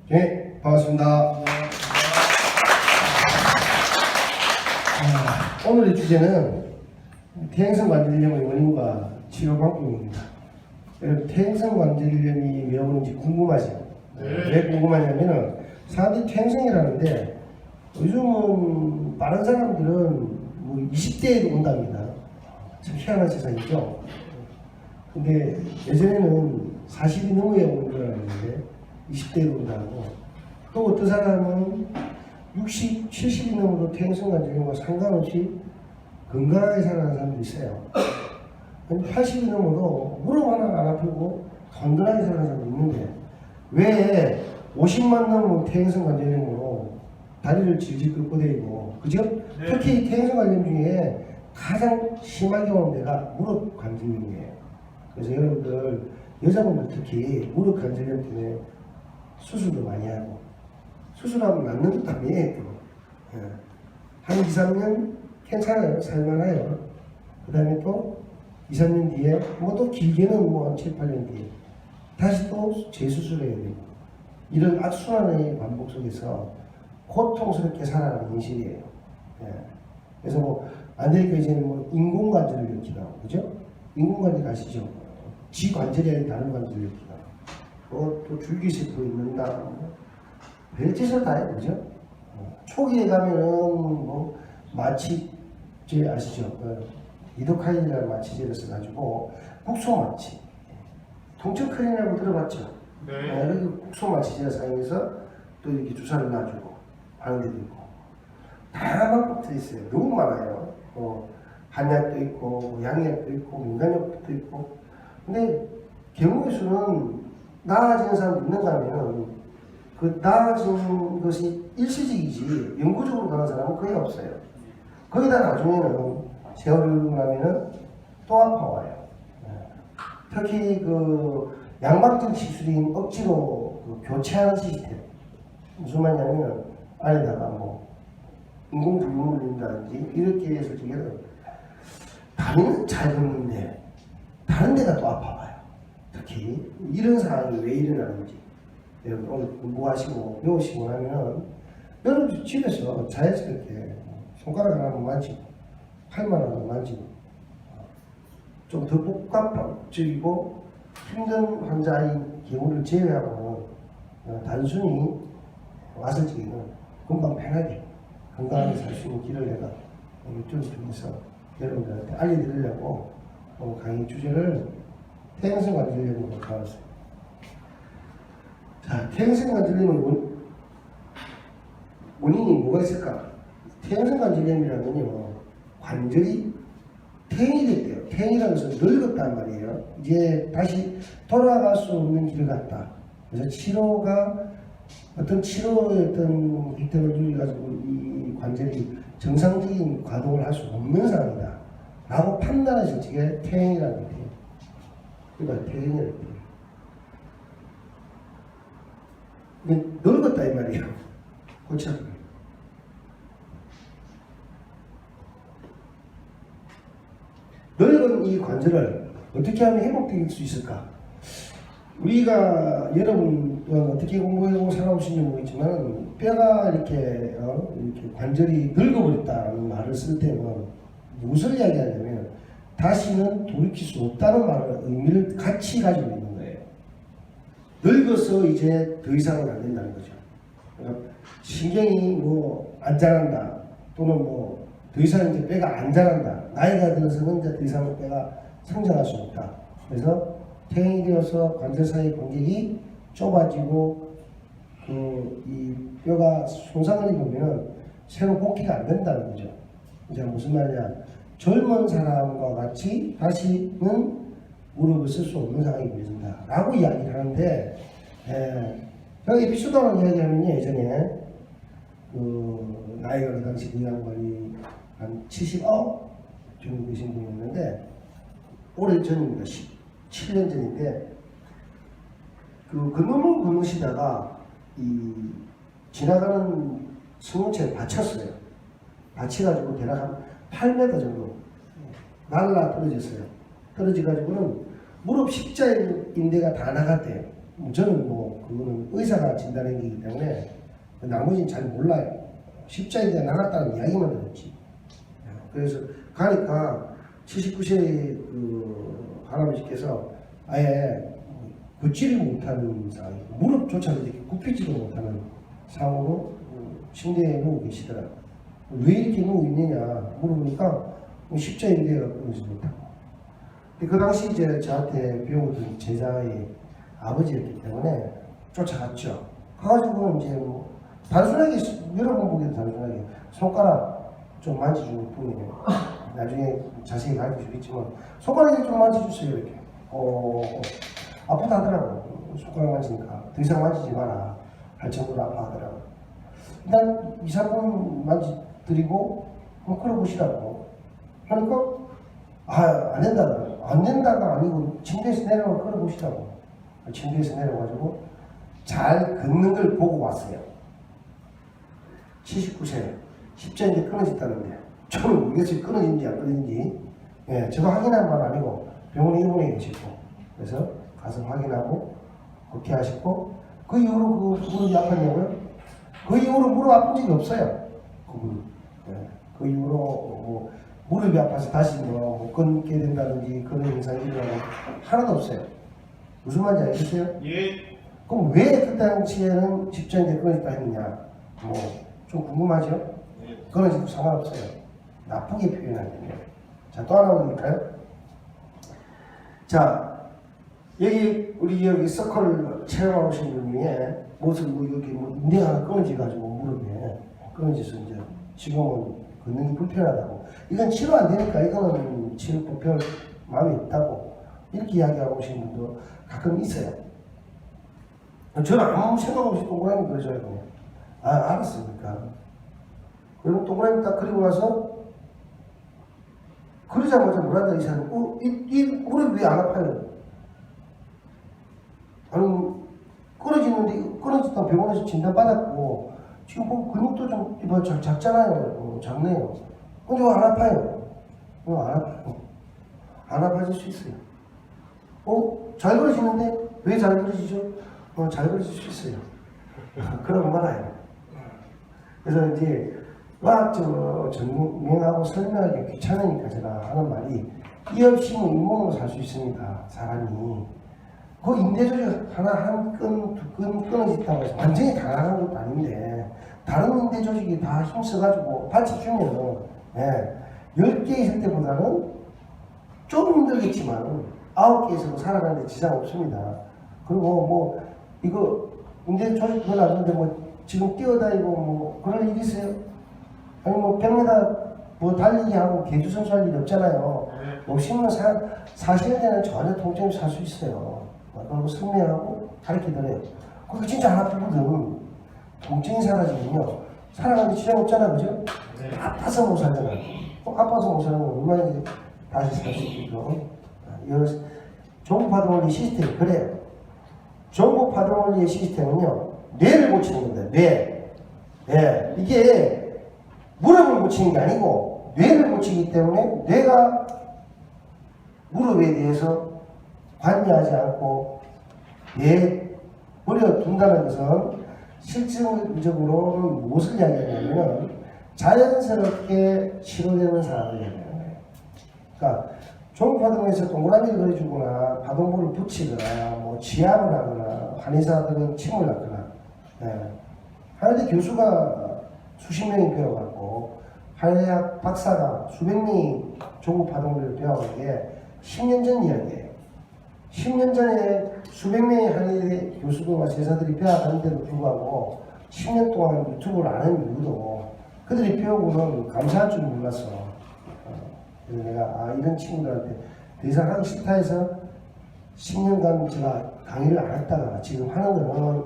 네, 반갑습니다. 오늘의 주제는 퇴행성관절염의 원인과 치료 방법입니다. 여러분, 퇴행성관절염이 왜 오는지 궁금하죠? 왜 궁금하냐면은 사람들이 퇴행성이라는데 요즘은 빠른 사람들은 뭐 20대에도 온답니다. 참 희한한 세상이죠. 근데 예전에는 40이 넘어야 오는 줄 알았는데 20대에 온다고. 또 어떤 사람은 60, 70이 넘어도 퇴행성관절염과 상관없이 건강하게 살아가는 사람도 있어요. 80이 넘어도 무릎 하나 안 아프고 든든하게 살아가는 사람도 있는데 왜 50만 넘으면 퇴행성관절염으로 다리를 질질 끄고대고, 그죠? 네. 특히 퇴행성관절염 중에 가장 심하게 오는 데가 무릎 관절염이에요. 그래서 여러분들, 여자분들 특히 무릎 관절염 때문에 수술도 많이 하고, 수술하면 낫는 것도 아니에요. 예. 한 2, 3년 괜찮아요. 살만해요. 그 다음에 또 2, 3년 뒤에, 뭐 또 길게는 뭐 한 7, 8년 뒤에 다시 또 재수술해야 되고, 이런 악순환의 반복 속에서 고통스럽게 살아가는 현실이에요. 예. 그래서 뭐, 안 되니까 이제는 뭐 인공관절을 일으키다, 그죠? 인공관절 아시죠? 지관절이 아닌 다른 관절을 일으키다. 또 줄기세포 있는다. 별짓을 다 해요, 그죠? 초기에 가면은 뭐 마취제 아시죠? 리도카인이라는 마취제를 써가지고 국소마취, 통증크림이라고 들어봤죠? 네. 여기 국소마취제를 사용해서 또 이렇게 주사를 놔주고 하는 데도 있고 다양한 방법들이 있어요. 너무 많아요. 한약도 있고 뭐 양약도 있고 민간약도 있고. 근데 경우의 수는 나아지는 사람도 있는가 하면은 그 나아진 것이 일시적이지 영구적으로 가는 사람은 거의 없어요. 거기다 나중에는 세월이 흐르고 나면은 또 아파와요. 특히 그 양박질 시술인 억지로 그 교체하는 시스템. 무슨 말이냐면 안에다가 뭐 인공불륜을 넣는다든지 이렇게 해서 지금 다리는 잘 걷는데 다른 데가 또 아파와요. 특히 이런 상황이 왜 일어나는지 여러분 오늘 공부하시고 배우시고 나면 여러분 집에서 자연스럽게 손가락 하나만 만지고 팔만 하나만 만지고 좀 더 복합적이고 힘든 환자인 경우를 제외하고 단순히 왔을 적에는 금방 편하게 건강하게 살 수 있는 길을 내가 이쪽을 통해서 여러분들한테 알려드리려고 강의 주제를 퇴행성관절염으로 가봤어요. 자, 퇴행성관절염의 원인이 뭐가 있을까? 퇴행성관절염이라면요, 관절이 퇴행이 됐대요. 퇴행이라는 것은 늙었단 말이에요. 이제 다시 돌아갈 수 없는 길을 갔다. 그래서 치료가 어떤 치료의 어떤 혜택을 주기 가지고 이 관절이 정상적인 가동을 할 수 없는 상황이다 라고 판단하실 적에 퇴행이라는 거예요. 그러니까 퇴행이라는 거예요. 근데 늙었다 이 말이에요. 고쳐. 늙은 이 관절을 어떻게 하면 회복될 수 있을까? 우리가 여러분 어떻게 공부해보고 살아오신지 모르겠지만 뼈가 이렇게 관절이 늙어버렸다는 말을 쓸 때는 무엇을 이야기하냐면 다시는 돌이킬 수 없다는 말을 의미를 같이 가지고 있는 거예요. 늙어서 이제 더 이상은 안 된다는 거죠. 그러니까 신경이 뭐 안 자란다 또는 뭐 더 이상 이제 뼈가 안 자란다. 나이가 들어서는 이제 더 이상 뼈가 성장할 수 없다. 그래서 퇴행이 되어서 관절 사이 간격이 좁아지고 이 뼈가 손상을 입으면 새로 복귀가 안 된다는 거죠. 이제 무슨 말이냐? 젊은 사람과 같이 다시는 무릎을 쓸 수 없는 상황이 벌어진다라고 이야기를 하는데, 제가 에피소드라고 이야기하면요, 예전에 나이가 그 당시 그 양반이 한 79 정도 되신 분이었는데 오래 전입니다. 17년 전인데 건너물 건너시다가 이 지나가는 승용차에 받쳤어요. 받쳐가지고 대략 한 8m 정도 날라 떨어졌어요. 떨어져가지고는 무릎 십자인대가 다 나갔대요. 저는 뭐 그거는 의사가 진단했기 때문에 나머지는 잘 몰라요. 십자인대 나갔다는 이야기만 들었지. 그래서 가니까 79세 그 할아버지께서 아예 걷지를 못하는 상황, 무릎조차도 이렇게 굽히지도 못하는 상황으로 침대에 누워 계시더라고요. 왜 이렇게 누워 있느냐 물어보니까 십자인대가 끊어지지 못하고. 그 당시 이제 저한테 배우던 제자의 아버지였기 때문에 쫓아갔죠. 가가지고 이제 뭐 단순하게 여러분 보기에도 단순하게 손가락 좀 만져주는 뿐이에요. 나중에 자세히 가르쳐주겠지만 손가락에 좀 만져주세요 이렇게. 아프다 하더라고. 손가락 만지니까 더 이상 만지지 마라 할 정도로 아파하더라고. 일단 2, 3분 만지드리고 한번 걸어보시라고 하니까 안 된다. 안 된다가 아니고 침대에서 내려가 걸어보시라고. 침대에서 내려가지고 잘 걷는 걸 보고 왔어요. 79세 십자인대 끊어졌다는데 저는 모르겠어요. 끊어진지 안 끊어진지. 예, 저도 확인한 건 아니고 병원에 입원해 계시고 그래서 가서 확인하고 그렇게 하시고 그 이후로 그 무릎이 아팠냐고요? 그 이후로 무릎 아픈 적이 없어요. 그 무릎. 예, 그 이후로 뭐 무릎이 아파서 다시 뭐 끊게 된다든지 그런 현상이 일어나고 하나도 없어요. 무슨 말인지 알겠어요? 예. 그럼 왜 그 당시에는 십자인대 끊어졌다 했느냐? 뭐 좀 궁금하죠? 끊어져도 상관없어요. 나쁘게 표현하는데. 자, 또 하나 보니까요. 자, 여기 서클 체험하고 오신 분 중에 무슨 뭐 여기 뭐 인대가 끊어져가지고 무릎에 끊어져서 이제 지금은 걷는 게 불편하다고. 이건 치료 안 되니까 이거는 치료법 별 마음이 없다고 이렇게 이야기하고 오신 분도 가끔 있어요. 저는 아무 생각 없이 동그라미 그려줘요. 그냥. 알았어. 그러니까. 그러면 동그라미 딱 그리고 나서 그러자마자 뭐라다 의사는 이 무릎이 왜 안 아파요? 아니 끊어지는데 끊어졌다 병원에서 진단받았고 지금 뭐 근육도 좀 작잖아요. 작네요. 근데 왜 안 아파요? 왜 안 아파요? 안 아파질 수 있어요. 잘 그려지는데 왜 잘 그려지죠? 잘 그려질 수 있어요. 그러고 말아요. 그래서 이제 전명하고 설명하기 귀찮으니까 제가 하는 말이 이 없이는 잇몸으로 살 수 있습니다. 사람이. 그 인대 조직 하나 한 끈, 두 끈 끊어졌다고 해서 완전히 다 나가는 것도 아닌데 다른 인대 조직이 다 힘써가지고 받쳐주면 10개 있을 때보다는 좀 힘들겠지만 9개 있어도 살아가는데 지장 없습니다. 그리고 뭐 이거 인대 조직 그건 아닌데 뭐 지금 뛰어다니고 뭐 그럴 일 있어요? 아니 뭐 100m 뭐 달리기 하고 개주 선수 할 일이 없잖아요. 50년 사시는 데는 전혀 통증 없이 살 수 있어요. 그리고 승리하고 가르치더래요. 그거 진짜 안 아프거든. 통증이 사라지면요. 살아가는데 지장 없잖아, 그죠? 아파서 못 살잖아. 아파서 못 사는 건 얼마나 다시 살 수 있겠죠. 전국 파동원리 시스템이 그래요. 전국 파동원리의 시스템은요. 뇌를 고치는 겁니다. 뇌. 네. 이게 무릎을 고치는 게 아니고 뇌를 고치기 때문에 뇌가 무릎에 대해서 관여하지 않고 내버려 둔다는 것은 실질적으로는 무엇을 이야기하냐면 자연스럽게 치료되는 상황을 이야기하는 거예요. 그러니까 종파동에서 동그라미를 그려주거나 파동볼을 붙이거나 뭐 지압을 하거나 한의사들은 침을 놨거나 한의대 교수가 수십 명이 배워갖고 한의학 박사가 수백 명이 종파동볼을 배워간 게 10년 전 이야기예요. 10년 전에 수백 명의 한의대 교수들과 제자들이 배워가는데도 불구하고 10년 동안 유튜브를 안 하는 이유도 그들이 배우고는 감사할 줄 몰랐어. 그래서 내가 이런 친구들한테 더 이상 하기 싫다 해서 10년간 제가 강의를 안 했다가 지금 하는 거는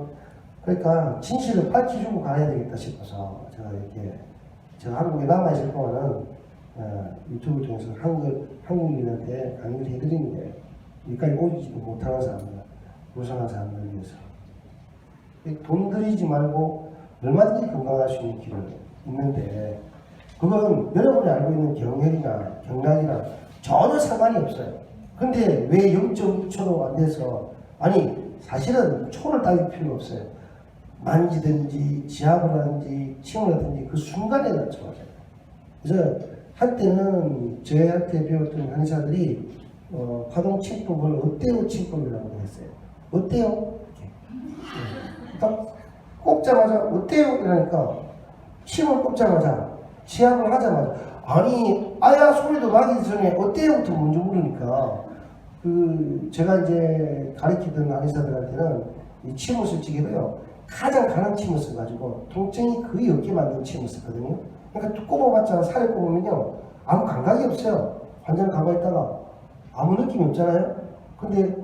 그러니까 진실을 밝혀주고 가야 되겠다 싶어서 제가 이렇게 제가 한국에 남아있을 동안은 유튜브를 통해서 한국인한테 강의를 해드리는데 여기까지 오지도 못하는 사람들, 무상한 사람들을 위해서 돈 들이지 말고 얼마든지 건강할 수 있는 길을 있는데 그건 여러분이 알고 있는 경혈이나 경락이나 전혀 상관이 없어요. 근데 왜 0.6초도 안 돼서 아니 사실은 초를 따질 필요 없어요. 만지든지 지압을 하든지 침을 하든지 그 순간에 낮춰가잖아요. 그래서 한때는 저희한테 배웠던 한의사들이 파동 침법을 어때요 침법이라고 했어요. 어때요? 딱 꼽자마자 어때요? 이러니까 침을 꼽자마자 지압을 하자마자 아니 아야 소리도 나기 전에 어때요부터 먼저 물으니까 그 제가 이제 가르치던 한의사들한테는 이 침을 쓸지기로요 가장 강한 침을 써가지고 통증이 거의 없게 만든 침을 썼거든요. 그러니까 또 꼽아봤자 살에 꼽으면요 아무 감각이 없어요. 환자는 가만히 있다가 아무 느낌이 없잖아요. 근데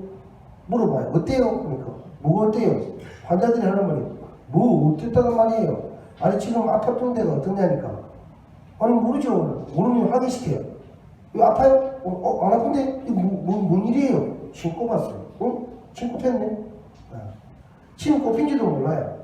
물어봐요. 어때요? 그러니까 뭐가 어때요? 환자들이 하는 말이 뭐 어땠다는 말이에요. 아니 지금 아팠던 데가 어떠냐니까. 아니 모르죠. 모르면 확인시켜요. 이거 아파요? 안 아픈데? 이거 뭔 일이에요? 침 꼽았어요. 응? 침 꼽혔네. 침 꼽힌지도 몰라요.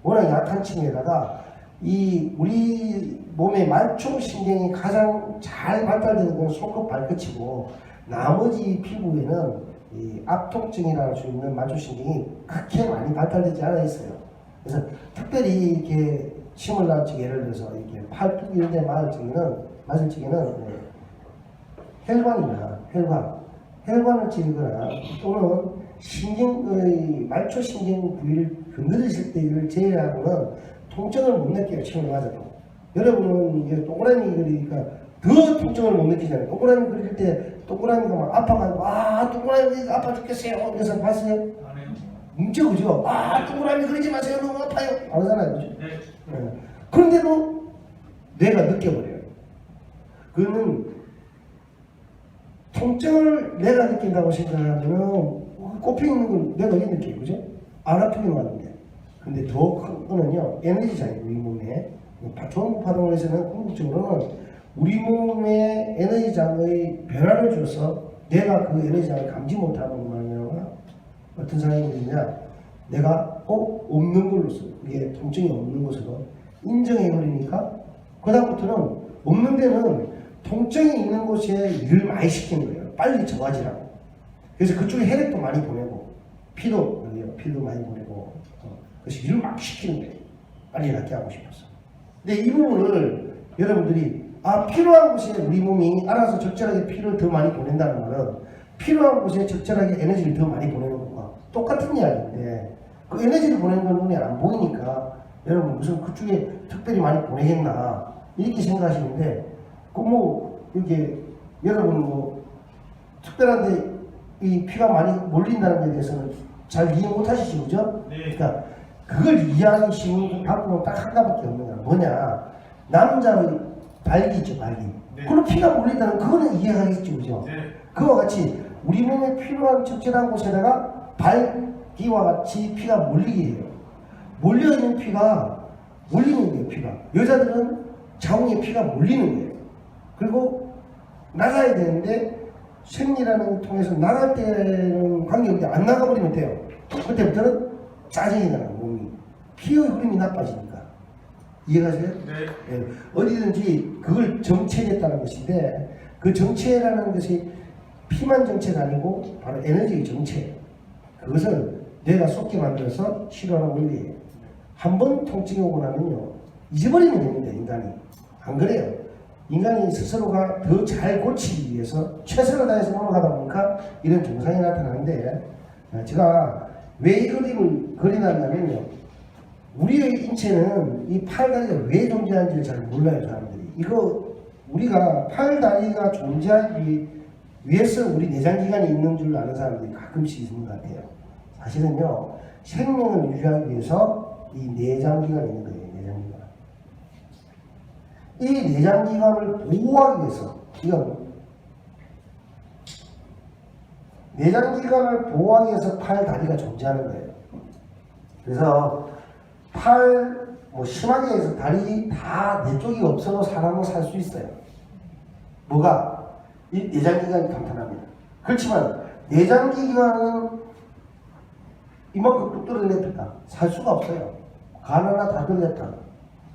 워낙 약한 침에다가 이 우리 몸의 말초신경이 가장 잘 발달되는 건 손끝 발끝이고 나머지 피부에는 이 압통증이라고 할 수 있는 말초신경이 그렇게 많이 발달되지 않아 있어요. 그래서 특별히 이렇게 침을 날 적 예를 들어서 이렇게 팔뚝 이런 데 맞을 적에는 혈관을 찌르거나 또는 신경의 말초신경 부위를 건드리실 때 이를 제외하고는 통증을 못 느껴요. 침을 맞아도. 여러분은 이게 동그라미 그리니까 더 통증을 못 느끼잖아요. 동그라미 그릴 때 동그라미가 막 아파가지고 동그라미 아파 죽겠어요. 그래서 봤어요? 안 해요. 문제 그죠? 동그라미 그리지 마세요. 너무 아파요. 안 하잖아요. 그죠? 네. 그런데도 뇌가 느껴버려요. 그거는 통증을 내가 느낀다고 생각하면 꼽혀 있는 건 내가 어디 느껴요. 그죠? 안 아프긴 하는데. 근데 더 큰 거는요. 에너지장이에요. 우리 몸에. 좋은 파동에서는 궁극적으로는 우리 몸의 에너지장의 변화를 줘서 내가 그 에너지장을 감지 못하는 말이야. 어떤 상황이 되느냐. 내가 없는 걸로서 이게 통증이 없는 것으로 인정해버리니까 그다음부터는 없는 데는 통증이 있는 곳에 일을 많이 시키는 거예요. 빨리 좋아지라고. 그래서 그쪽에 혈액도 많이 보내고 피도 많이 보내고 그래서 일을 막 시키는 거예요. 빨리 낫게 하고 싶어서. 근데 이 부분을 여러분들이 필요한 곳에 우리 몸이 알아서 적절하게 피를 더 많이 보낸다는 말은 필요한 곳에 적절하게 에너지를 더 많이 보내는 것과 똑같은 이야기인데 그 에너지를 보내는 건 눈에 안 보이니까 여러분 무슨 그쪽에 특별히 많이 보내겠나 이렇게 생각하시는데 이렇게 여러분 특별한데 이 피가 많이 몰린다는 것에 대해서는 잘 이해 못 하시죠, 그죠? 네. 그러니까 그걸 이해하기 쉬운 방법은 딱 하나밖에 없는 거야. 뭐냐? 남자의 발기 있죠, 발기. 네. 그럼 피가 몰린다는 그거는 이해하겠죠, 그죠? 네. 그와 같이 우리 몸에 필요한 적절한 곳에다가 발기와 같이 피가 몰리게 해요. 몰려있는 피가 몰리는 거예요, 피가. 여자들은 자궁에 피가 몰리는 거예요. 그리고 나가야 되는데 생리라는 걸 통해서 나갈 때는 관계없는데 안 나가버리면 돼요. 그때부터는 짜증이 나는 몸이. 피의 흐름이 나빠지니까. 이해가세요? 네. 어디든지 그걸 정체했다는 것인데 그 정체라는 것이 피만 정체가 아니고 바로 에너지의 정체. 그것은 내가 쏟게 만들어서 치료하는 원리예요. 한 번 통증이 오고 나면요 잊어버리면 됩니다. 인간이. 안 그래요. 인간이 스스로가 더 잘 고치기 위해서 최선을 다해서 노력하다 보니까 이런 증상이 나타나는데 제가 왜 이 그림을 그리냐면요 우리의 인체는 이 팔다리가 왜 존재하는지를 잘 몰라요. 사람들이. 이거 우리가 팔다리가 존재하기 위해서 우리 내장기관이 있는 줄 아는 사람들이 가끔씩 있는 것 같아요. 사실은요 생명을 유지하기 위해서 이 내장기관이 있는 거예요. 이 내장기관을 보호하기 위해서 내장기관을 보호하기 위해서 팔다리가 존재하는 거예요. 그래서 심하게 해서 다리 다 네 쪽이 없어도 사람은 살 수 있어요. 뭐가? 이 내장기관이 탄탄합니다. 그렇지만 내장기관은 이만큼 뚝 떨어졌다. 살 수가 없어요. 간 하나 다 들렸다.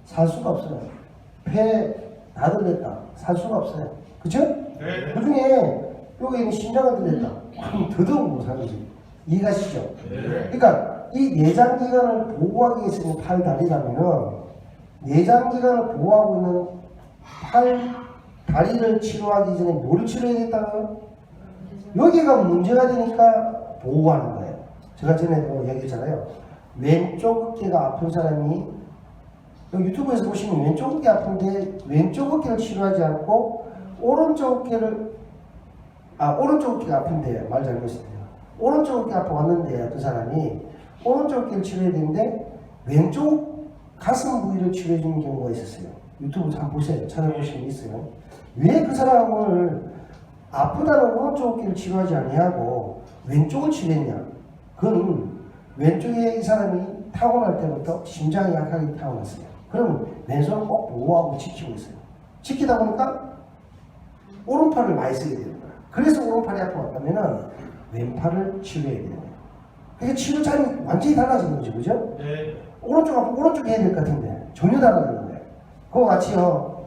살 수가 없어요. 폐 다 들렸다. 살 수가 없어요. 그쵸? 네. 그 중에 여기 있는 심장을 들렸다. 그럼 더더욱 못 살지. 이해가시죠? 네. 그러니까 이 내장기관을 보호하기 위해서 팔 다리라면은 내장기관을 보호하고 있는 팔 다리를 치료하기 전에 뭐를 치료해야겠다고요? 여기가 문제가 되니까 보호하는 거예요. 제가 전에도 얘기했잖아요. 왼쪽 어깨가 아픈 사람이 유튜브에서 보시면 왼쪽 어깨 아픈데 왼쪽 어깨를 치료하지 않고 오른쪽 어깨를 오른쪽 어깨가 아픈데 말 잘못했어요. 오른쪽 어깨 아파 왔는데 어떤 사람이 오른쪽 어깨를 치료해야 되는데 왼쪽 가슴 부위를 치료해 주는 경우가 있었어요. 유튜브 한번 보세요. 찾아보시면 있어요. 왜 그 사람을 아프다는 오른쪽 어깨를 치료하지 아니하고 왼쪽을 치료했냐? 그건 왼쪽에 이 사람이 타고날 때부터 심장이 약하게 타고났어요. 그러면 왼손을 꼭 보호하고 지키고 있어요. 지키다 보니까 오른팔을 많이 쓰게 되는 거야. 그래서 오른팔이 아파왔다면은 왼팔을 치료해야 되는 거예요. 그게 치료 차이 완전히 달라지는 거죠, 그죠? 네. 오른쪽 아프면 오른쪽 해야 될 것 같은데 전혀 달라지는 거예요. 그거 같이요.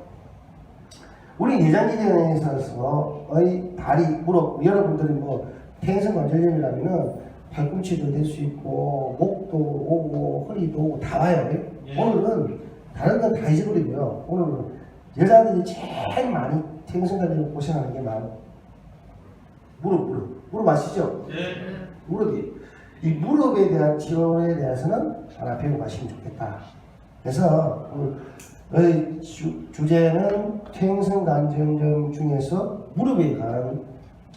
우리 내장기관에 있어서의 다리, 무릎, 여러분들이 뭐 퇴행성관절염이라면은 팔꿈치도 될 수 있고 목도 오고 허리도 오고 다 와요. 예. 오늘은 다른 건 다 잊어버리고요. 오늘은 여자들이 제일 많이 퇴행성관절염 고생하는 게 무릎 아시죠? 네. 무릎이 이 무릎에 대한 치료에 대해서는 하나 배우고 가시면 좋겠다. 그래서 오늘 주제는 퇴행성관절염 중에서 무릎에 관한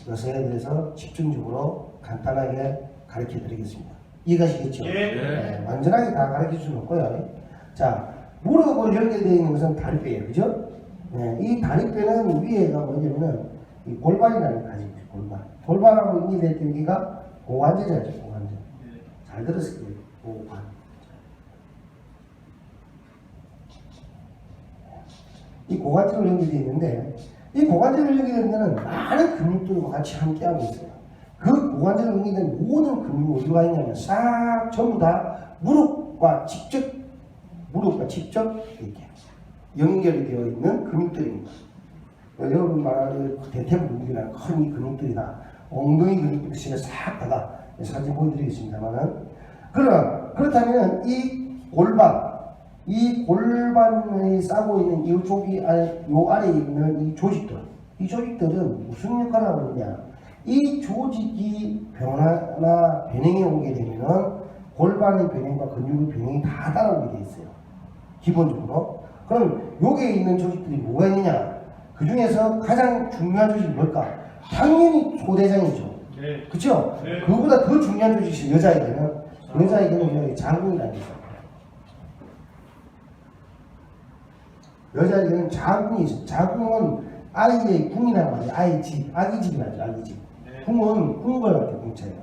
것에 대해서 집중적으로 간단하게 가르쳐 드리겠습니다. 이해가시겠죠? 네. 완전하게 다 가르칠 수는 없고요. 자, 무릎을 연결되어 있는 것은 다리뼈예요. 그죠? 네, 이 다리뼈는 위에가 뭐냐면은 이 골반이라는 거 가지고 있어요. 골반. 골반하고 연결될 여기가 고관절이죠. 고관절. 잘 들었을 거예요. 고관. 이 고관절로 연결되어 있는데 이 고관절로 연결되는 데는 많은 근육들과 같이 함께하고 있어요. 그 고관절로 연결된 모든 근육이 어디가 있냐면 싹 전부 다 무릎과 직접 이렇게 연결이 되어 있는 근육들입니다. 여러분 말하는 대퇴근육이나 큰 이 근육들이다. 엉덩이 근육들이 제가 싹 다가 사진 보여드리겠습니다만은 그렇다면 이 골반에 싸고 있는 요 아래에 있는 이 조직들은 무슨 역할을 하고 있냐? 이 조직이 변형해 오게 되면은 골반의 변형과 근육의 변형이 다 따라오게 돼 있어요. 기본적으로. 그럼 여기에 있는 조직들이 뭐가 있느냐? 그 중에서 가장 중요한 조직이 뭘까? 당연히 소대장이죠. 네. 그쵸? 네. 그거보다 더 중요한 조직이 여자에게는 여기 자궁이라는 게 있어요. 여자에게는 자궁이 있어요. 자궁은 아이의 궁이라고 하죠. 아기 집이라죠. 아기 집. 네. 궁은 궁궐 같은 궁차예요.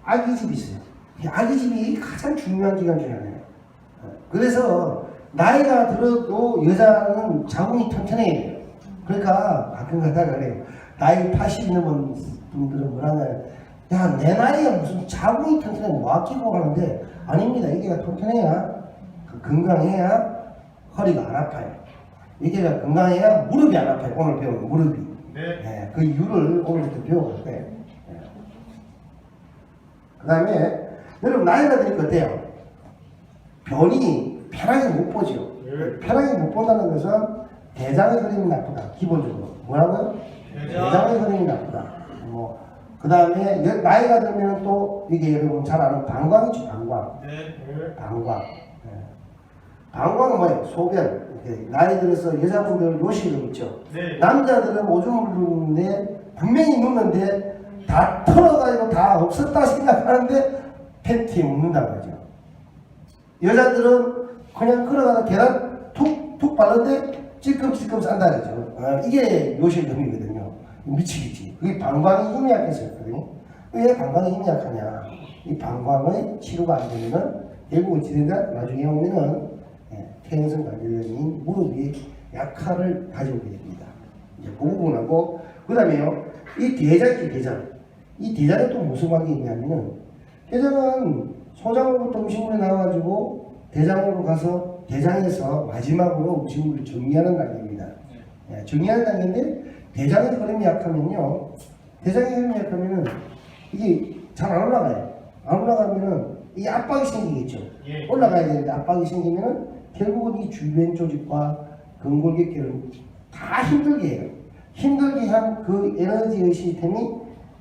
아기 집이 있어요. 이 아기 집이 가장 중요한 기관 중에 하나예요. 그래서 나이가 들어도 여자는 자궁이 튼튼해야 돼요. 그러니까 가끔 가다가 그래요. 나이 80 넘은 분들은 뭐라냐, 야, 내 나이에 무슨 자궁이 튼튼해 뭐 아끼고 하는데 아닙니다. 이게가 튼튼해야 건강해야 허리가 안 아파요. 이게가 건강해야 무릎이 안 아파요. 오늘 배운 무릎이. 네. 네, 그 이유를 오늘부터 배워볼 거예요. 네. 그 다음에 여러분 나이가 드니까 어때요? 변이 편하게 못 보죠. 네. 편하게 못 본다는 것은 대장의 흐름이 나쁘다. 기본적으로 뭐라고요? 대장의 흐름이 나쁘다. 그 다음에 나이가 들면 또 이게 여러분 잘 아는 방광이죠. 방광. 네. 방광. 네. 방광은 뭐예요? 소변. 이렇게 나이 들어서 여자분들 요실금 있죠. 네. 남자들은 오줌을 누는데 분명히 누는데 다 털어가지고 다 없었다 생각하는데 팬티에 묻는다고 하죠. 여자들은 그냥 걸어가다 계란 툭툭 바르는데 찔끔찔끔 싼다 그러죠. 이게 요실금이거든요. 미치겠지. 그게 방광이 힘이 약해서 그랬거든요. 왜 방광이 힘이 약하냐? 이 방광의 치료가 안 되면은 결국 어찌 된다? 나중에 오면은 퇴행성관절염인 무릎이 약화를 가져오게 됩니다. 이제 그 부분하고 그 다음에요. 이 대장. 이 대장에 또 무슨 관계 있냐면은 대장은 소장으로부터 음식물이 나와가지고 대장으로 가서 대장에서 마지막으로 음식물을 정리하는 단계입니다. 정리하는 단계인데 대장의 흐름이 약하면요. 대장의 흐름이 약하면은 이게 잘 안 올라가요. 안 올라가면은 이 압박이 생기겠죠. 예. 올라가야 되는데 압박이 생기면은 결국은 이 주변 조직과 근골격계를 다 힘들게 해요. 힘들게 한 그 에너지의 시스템이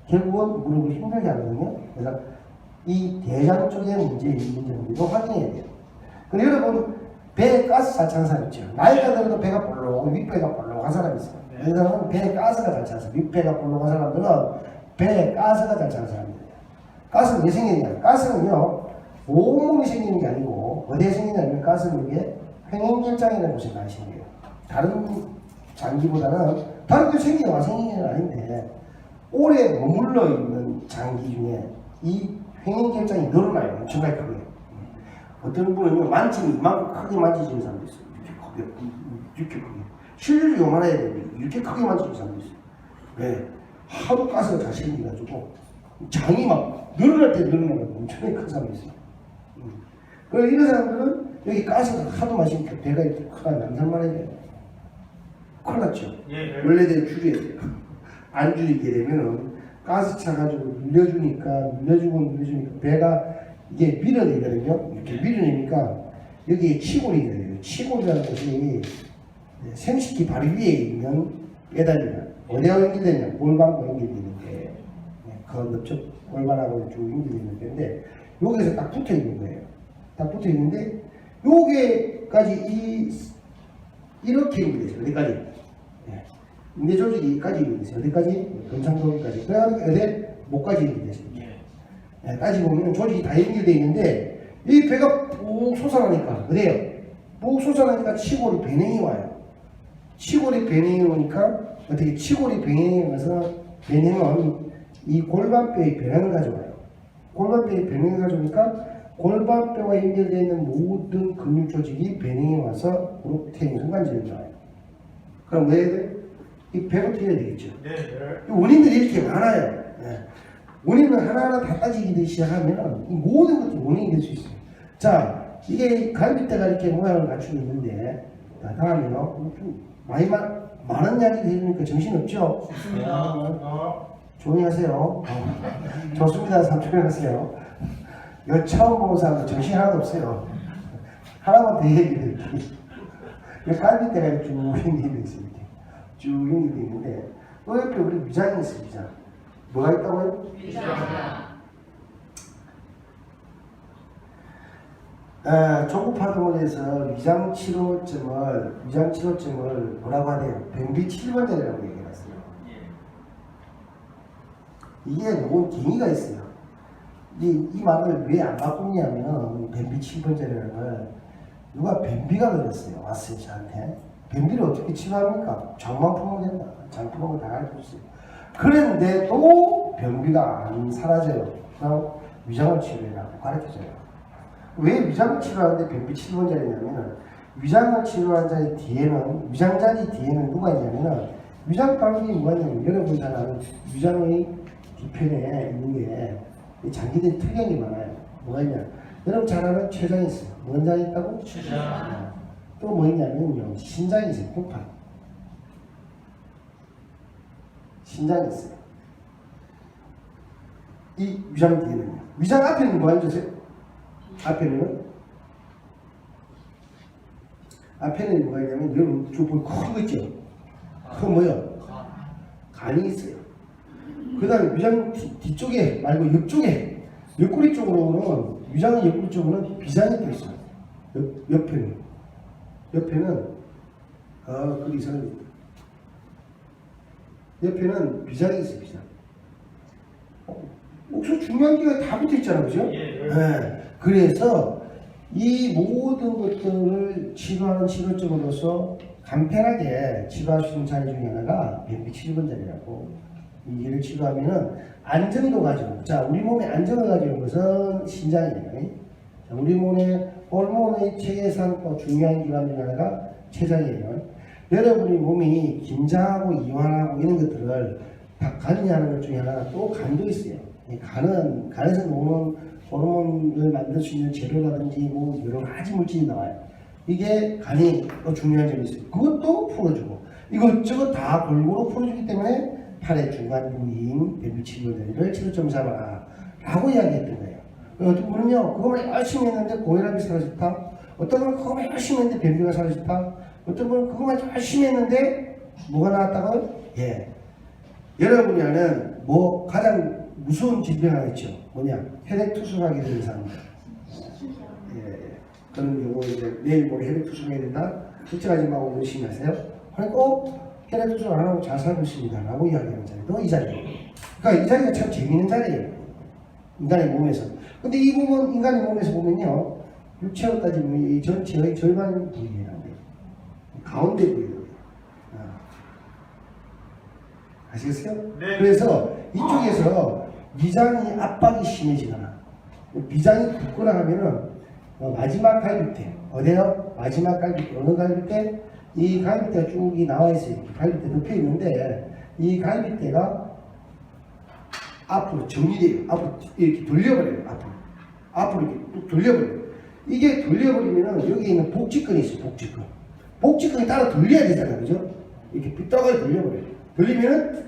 결국은 무릎을 힘들게 하거든요. 그래서 이 대장 쪽의 문제는 이거 확인해야 돼요. 그리고 여러분 배에 가스 잘 차는 사람 있죠. 나이가 들어도 배가 볼록, 윗배가 볼록한 사람이 있어요. 이 사람은 배에 가스가 잘 차서 윗배가 볼록한 사람들은 배에 가스가 잘 차는 사람들이에요. 가스는 왜 생기느냐? 가스는요 온몸이 생기는 게 아니고 어디에 생기냐면 가스는 이게 횡행결장이라는 곳에 많이 생겨요. 다른 장기보다는 다른 데 생기는 건 아닌데 오래 머물러 있는 장기 중에 이 횡행결장이 늘어나요. 엄청나게 크게. 어떤 분은 만지면 이만큼 크게 만지는 사람도 있어요. 이렇게 크게. 실질이 요만해야 되는데 이렇게 크게 만지는 사람도 있어요. 왜? 하도 가스가 잘 생겨가지고 장이 막 늘어날 때 늘어나면 엄청나게 큰 사람이 있어요. 그래서 이런 사람들은 여기 가스가 하도 마시니까 배가 이렇게 크다 남산만 해야 돼요. 큰일 났죠. 예. 원래대로 줄여야 돼요. 안 줄이게 되면은 가스 차가지고 눌려주니까 배가 이게 밀어내거든요. 이렇게 밀어내니까 여기에 치골이 돼요. 치골이라는 것이 생식기 바로 위에 있는 페달이나 어디하고 연결되냐? 골반하고 연결되는데 그 넓적 골반하고 쭉 연결되는 데인데 여기에서 딱 붙어 있는 거예요. 딱 붙어 있는데 여기까지 이렇게 연결되죠. 어디까지? 인대 조직이까지 연결되죠. 어디까지? 금상동까지. 그래가지고 어디? 목까지 연결되죠. 따지고 보면 조직이 다 연결되어 있는데 이 배가 푹 솟아나니까 어디에요? 푹 솟아나니까 치골이 변형이 와요. 치골이 변형이 오니까 어떻게 치골이 변형이 와서 변형은 이 골반뼈의 변형을 가져와요. 골반뼈의 변형을 가져오니까 골반뼈와 연결되어 있는 모든 근육 조직이 변형이 와서 무릎 퇴행 순간질이 나와요. 그럼 왜 해야 돼? 이 배가 뛰어야 되겠죠. 네. 원인들이 이렇게 많아요. 원인을 하나하나 다 따지기 시작하면 이 모든 것들이 원인이 될 수 있어요. 자, 이게 갈비뼈가 이렇게 모양을 갖추고 있는데, 자, 다음에요. 많은 이야기 들으니까 정신없죠? 조용히 하세요. 좋습니다. 조용히 하세요. 이거 처음 보는 사람도 정신 하나도 없어요. 하나만 더 얘기해 드릴게요. 이 갈비뼈가 이렇게 쭉 연결되어 있어요. 쭉 연결되어 있는데, 그 옆에 우리 위장이 있어요, 위장. 뭐가 있다고요? 조급파동을 해서 위장 치료점을 뭐라고 하네요? 변비 7번째라고 얘기해놨어요. 이게 요건 갱의가 있어요. 이 말을 왜 안 바꾸냐면 변비 7번째라는 걸 누가 변비가 걸렸어요. 왔어요 저한테. 변비를 어떻게 치료합니까? 장만 풀면 된다. 장 풀면 다 가르쳐줬어요. 그런데 또 변비가 안 사라져요. 그럼 위장을 치료해라고 가르쳐줘요. 왜 위장을 치료하는데 변비 7번째냐면은 위장을 치료한 자리 뒤에는 위장자리 뒤에는 누가 있냐면은 위장방이 뭐가 있냐면 여러분 잘 아는 위장의 뒤편에 있는 게 장기들이 특이한 게 많아요. 뭐가 있냐? 여러분 잘 아는 췌장이 있어요. 뭔 장이 있다고? 췌장. 또 뭐 있냐면요 신장이 있어요. 복판. 신장이 있어요. 이 위장 뒤에는요. 위장 앞에는 뭐가 있으세요? 앞에는 뭐가 있냐면 여러분 쭉 큰 거 있죠? 그 뭐요? 간이 있어요. 그 다음에 위장 뒤쪽에 말고 옆쪽에 옆구리 쪽으로는 위장의 옆구리 쪽으로는 비장이 또 있어요. 옆에는 거기 있어요. 옆에는 비장이 있어요. 비장. 목소 중요한 기가 다 붙어 있잖아요, 그죠? 네. 그래서 이 모든 것들을 치료하는 치료점으로서 간편하게 치료할 수 있는 자리 중에 하나가 변비 7번 자리라고. 이를 치료하면은 안정도 가지고, 자, 우리 몸에 안정을 가지는 것은 신장이에요. 자, 우리 몸의 호르몬의 체계상 또 중요한 기관 중에 하나가 췌장이에요. 여러분이 몸이 긴장하고 이완하고 이런 것들을 다 관리하는 것 중에 하나가 또 간도 있어요. 간에서 나오는 호르몬을 만들 수 있는 재료라든지 뭐 여러 가지 물질이 나와요. 이게 간이 또 중요한 점이 있어요. 그것도 풀어주고 이것저것 다 골고루 풀어주기 때문에 팔의 중간 부위인 변비치료를 치료점 삼아라 라고 이야기했던 거예요. 어떤 분은요 그거만 열심히 했는데 고혈압이 사라졌다. 어떤 분은 그거만 열심히 했는데 변비가 사라졌다. 어떤 분은 그거만 열심히 했는데 뭐가 나왔다고요? 예. 여러분이 아는 뭐 가장 무서운 질병 하나 있죠. 뭐냐? 혈액투성하게 되는 사람들. 예. 그런 경우 이제 내일 모레 혈액투성해야 된다. 걱정하지 말고 열심히 하세요. 그러니까 혈액투성 안 하고 잘 살고 있습니다. 라고 이야기하는 자리도 이 자리예요. 그러니까 이 자리가 참 재미있는 자리예요. 인간의 몸에서. 근데 이 부분 인간의 몸에서 보면요. 육체로 따지면 이 전체의 절반 부위라는 거예요. 가운데 부위예요. 아시겠어요? 네. 그래서 이쪽에서 위장이 압박이 심해지거나 위장이 붓거나 하면은 마지막 갈비뼈 어디요? 마지막 갈비뼈 어느 갈비뼈? 이 갈비뼈가 쭉이 나와 있어요. 갈비뼈 덮여 있는데 이 갈비뼈가 앞으로 정리돼요. 앞으로 이렇게 돌려버려요. 앞으로 이렇게 뚝 돌려버려요. 이게 돌려버리면은 여기 있는 복직근이 있어요. 복직근이 따라 돌려야 되잖아요. 그죠? 이렇게 삐딱하게 돌려버려요. 돌리면은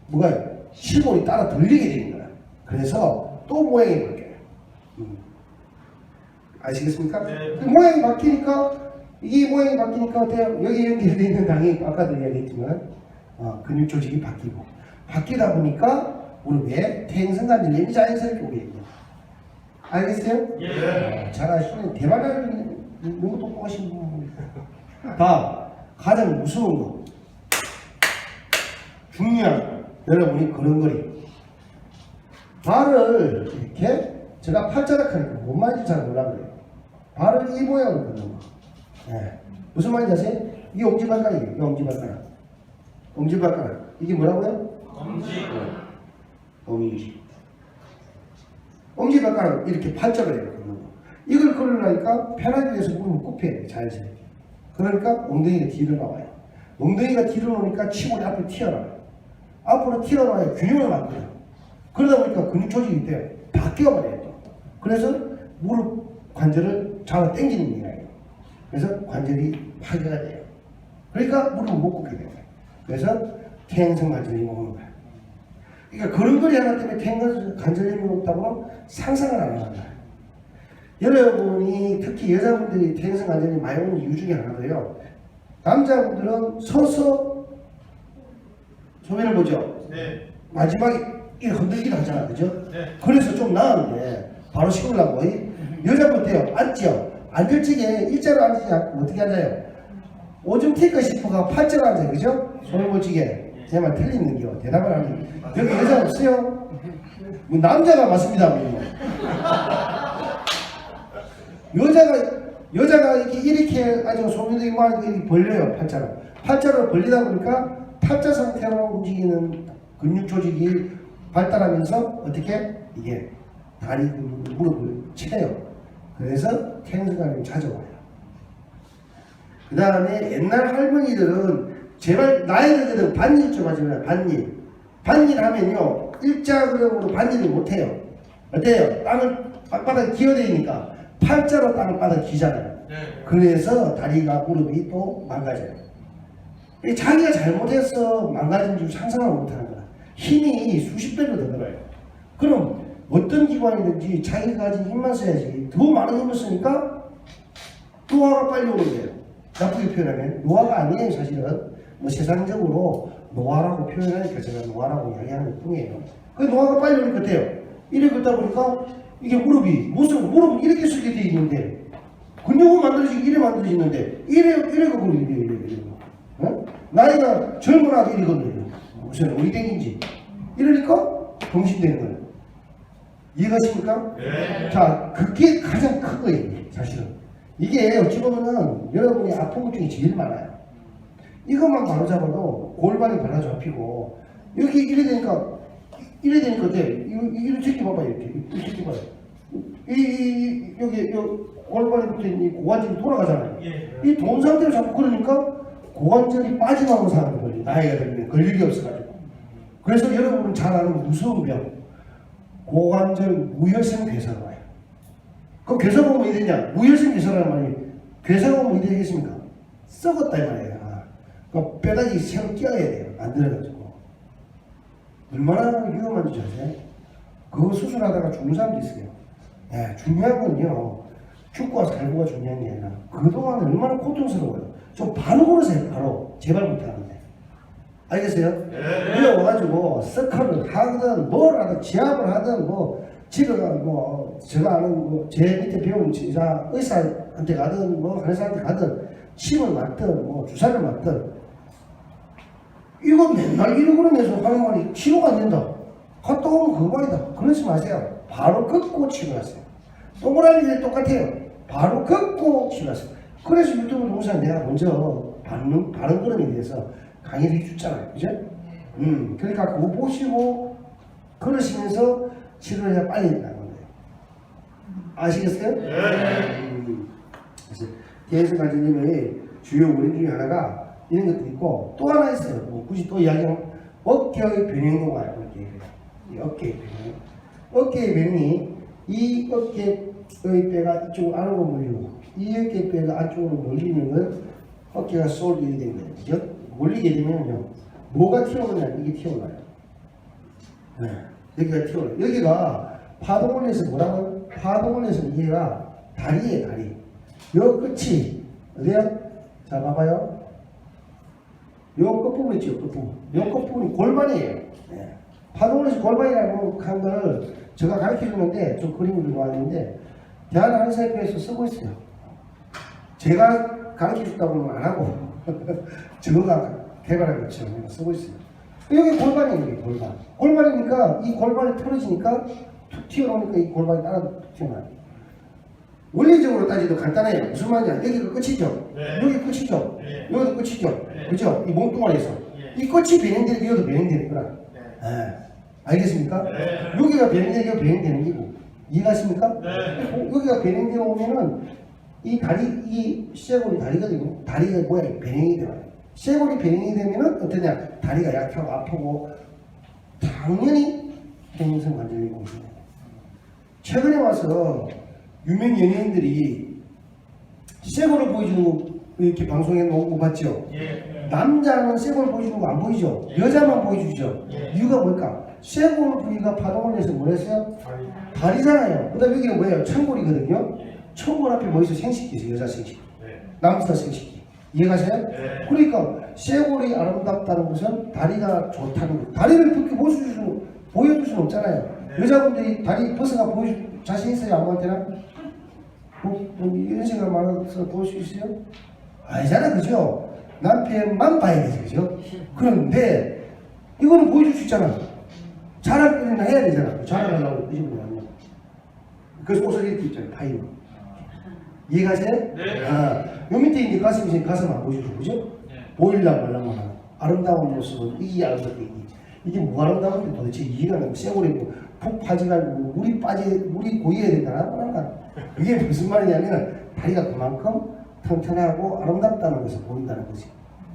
뭐가요? 실골이 따라 돌리게 되는 거야. 그래서 또 모양이 바뀌어요. 아시겠습니까? 네. 그 모양이 바뀌니까 이 모양이 바뀌니까 어때요? 여기 연결되어 있는 당연히 아까도 이야기했지만 근육 조직이 바뀌다 보니까 무릎에 퇴행성관절염이 자연스럽게 오게 됩니다. 알겠어요? 예. 잘 아시는 대만을 너무 똑똑하신 분. 다음 가장 무서운 거 중요한 여러분이 걸음걸이 발을 이렇게 제가 팔자락 하니까 뭔 말인지 잘 몰라 그래요. 발을 이 모양으로 걷는 거. 네. 무슨 말인지 아세요? 이게 엄지발가락이에요. 이게 엄지발가락. 이게 뭐라고요? 엄지발가락 이렇게 팔자로 이렇게 걷는 거. 이걸 걸으려니까 편하기 위해서 무릎을 굽혀야 돼요. 자연스럽게. 그러니까 엉덩이가 뒤로 나와요. 엉덩이가 뒤로 나오니까 치골이 앞으로 튀어나와요. 앞으로 튀어나와야 균형을 맞거든요. 그러다 보니까 근육 조직이 돼요. 바뀌어버려요. 또. 그래서 무릎 관절을 잡아 당기는 거예요. 그래서 관절이 파괴가 돼요. 그러니까 무릎을 못 굽게 돼요. 그래서 퇴행성 관절염이 오는 거예요. 그러니까 걸음걸이 하나 때문에 퇴행성 관절염이 온다고는 상상을 안 하는 거예요. 여러분이 특히 여자분들이 퇴행성 관절염이 많이 오는 이유 중에 하나도요. 남자분들은 서서 소변을 보죠. 네. 마지막에 이 흔들기도 하잖아, 그죠? 네. 그래서 좀 나은데 바로 식으려고 여자분 때요 앉죠. 앉을 적에 일자로 앉지 않고 어떻게 앉아요? 오줌 튈까 싶어가 팔자로 앉아요, 그죠? 손을 못지게 제 말 틀리는겨. 대답을 하니 여기 여자 없어요? 뭐 남자가 맞습니다. 뭐. 여자가 이렇게 아주 소변도 이렇게 벌려요. 팔자로 벌리다 보니까 팔자 상태로 움직이는 근육 조직이 발달하면서 어떻게 이게 다리 무릎을 쳐요. 그래서 퇴행성관절염이 찾아와요. 그 다음에 옛날 할머니들은 제발 나이 들거든 반일 좀 하지 마요. 반일 하면요 일자그림으로 반일을 못해요. 어때요? 땅바닥에 기어대니까 팔자로 땅바닥에 기잖아요. 네. 그래서 다리가 무릎이 또 망가져요. 자기가 잘못해서 망가진 줄 상상을 못하는 거야. 힘이 수십 배로 더 들어요. 그럼 어떤 기관이든지 자기가 가진 힘만 써야지. 더 많은 힘을 쓰니까 노화가 빨리 오는 거예요. 나쁘게 표현하면 노화가 아니에요. 사실은 뭐 세상적으로 노화라고 표현하니까 제가 노화라고 이야기하는 것 뿐이에요. 그 노화가 빨리 오니까 돼요. 이래 걷다 보니까 이게 무릎은 이렇게 쓰게 돼 있는데 근육은 만들어지고 이래 만들어지는데 이래 걷고 이래 어? 나이가 젊어나도 이래 걷는 무슨 어리댕인지 이러니까 병신되는 거예요. 이해가십니까? 네. 자, 그게 가장 큰 거예요. 사실은 이게 어찌 보면은 여러분이 아픈 것 중에 제일 많아요. 이것만 바로 잡아도 골반이 바로 잡히고 여기 이래 되니까 어때? 이런 새끼 봐봐요. 이 새끼 봐요. 여기 골반에 붙어있는 이 고관절이 돌아가잖아요. 예. 이 돈 상태로 자꾸 그러니까 고관절이 빠져나오는 사람도 걸려요. 나이가 들면 걸릴 게 없어가지고. 그래서 여러분은 잘 아는 무서운 병 고관절 무혈성 괴사가 와요. 그럼 괴사가 오면 어떻게 되냐? 무혈성 괴사라는 말이 괴사가 오면 어떻게 되겠습니까? 썩었다 이 말이에요. 그러니까 뼈다귀 새로 끼워야 돼요. 만들어가지고. 얼마나 위험한지 아세요? 그거 수술하다가 죽는 사람도 있어요. 예, 중요한 건요, 죽고와 살고가 중요한 게 아니라 그동안 얼마나 고통스러워요. 좀 바로 걸으세요. 바로 제발 못하는데. 알겠어요? 네. 와가지고 서클을 하든 뭘 하든 지압을 하든 뭐 집에 가면 뭐 제가 아는 뭐 제 밑에 배운 의사한테 가든 뭐 간호사한테 가든 침을 맞든 뭐 주사를 맞든 이거 맨날 이러고 그러면서 하는 말이 치료가 안 된다. 갔다 오면 그 말이다. 그러지 마세요. 바로 긋고 치료하세요. 동그라미들이 똑같아요. 바로 긋고 치료하세요. 그래서 유튜브 동영상 내가 먼저 바른 걸음에 대해서 강의를 해줬잖아요. 그죠? 그러니까 그거 보시고 그러시면서 치료를 해야 빨리 나가는 거예요. 아시겠어요? 그래서 대해서 가지님의 주요 원인 중에 하나가 이런 것도 있고 또 하나 있어요. 뭐 굳이 또 이야기하면 어깨의 변형도 와요. 이 어깨의 변형. 어깨의 변형이 이 어깨의 뼈가 이쪽으로 안으로 몰리고 이 어깨의 뼈가 안쪽으로 몰리는 건 어깨가 쏠리게 된 거예요. 그죠? 몰리게 되면요. 뭐가 튀어나오냐? 이게 튀어나와요. 네. 여기가 튀어나와요. 여기가 파동을 내서 뭐라고? 파동을 내서 이게가 다리예요, 다리. 요 끝이, 어디야? 자, 봐봐요. 요 끝부분 있죠, 끝부분. 요 끝부분이 골반이에요. 네. 파동을 내서 골반이라고 한 거를 제가 가르쳐 주는데, 좀 그림을 들고 왔는데, 대한한의사협회에서 쓰고 있어요. 제가 가르쳐 줬다고는 안 하고, 저가 개발한 것처럼 쓰고 있어요. 여기 골반이에요, 여기 골반. 골반이니까 이 골반이 틀어지니까 툭 튀어나오니까 이 골반이 따라 툭 튀어나와요. 원리적으로 따지도 간단해요. 무슨 말이냐? 여기가 끝이죠. 네. 여기 끝이죠. 네. 여기도 끝이죠. 네. 그죠? 이 몸뚱아리에서. 네. 이 끝이 변형되는 게 이것도 변형되는 거라. 네. 네. 알겠습니까? 네. 여기가 변형되는 게 변형되는 거고. 이해가십니까? 네. 여기가 변형되어 오면은 이 다리, 이 쇄골이 다리거든요. 다리가 뭐야? 변형이 돼요. 쇄골이 변형이 되면은 어떠냐? 다리가 약하고 아프고 당연히 해인성 관절염이 옵니다. 최근에 와서 유명 연예인들이 쇄골을 보여주는 거 이렇게 방송에 나온 거 봤죠? 예. 남자는 쇄골을 보여주는 거 안 보이죠? 예. 여자만 보여주죠? 예. 이유가 뭘까? 쇄골 부위가 파동을 내서 뭐 했어요? 다리잖아요. 그 다음에 여기는 뭐예요? 천골이거든요? 예. 천골 앞에 뭐 있어? 생식기 있어요. 여자 생식기. 예. 남자 생식기. 이해가세요? 네. 그러니까 쇄골이 아름답다는 것은 다리가 좋다는 거. 다리를 그렇게 보여줄 수는 없잖아요. 네. 여자분들이 다리 벗어가 보여줄 자신 있어요? 아무한테나? 이런 생각 많아서 볼 수 있어요? 아니잖아, 그죠? 남편만 봐야 되죠, 그죠? 그런데 이거는 보여줄 수 있잖아. 자랑거리나 해야 되잖아. 자랑하려고 이 집으로 왔냐. 그래서 옷을 이렇게 입잖아요, 파이로. 이해가세요? 네. 아, 요 밑에 이제 가슴이 가슴 안 보여주죠, 그죠? 네. 보일랑 말랑만 하는 아름다운 모습은 이게 아름답게 이게 뭐 아름다운데 도대체 이해가 안 가요. 쇄골이 푹 파지가지고 물이 고여야 된다나 뭐랄까. 이게 무슨 말이냐면 다리가 그만큼 튼튼하고 아름답다는 것을 보인다는 거지.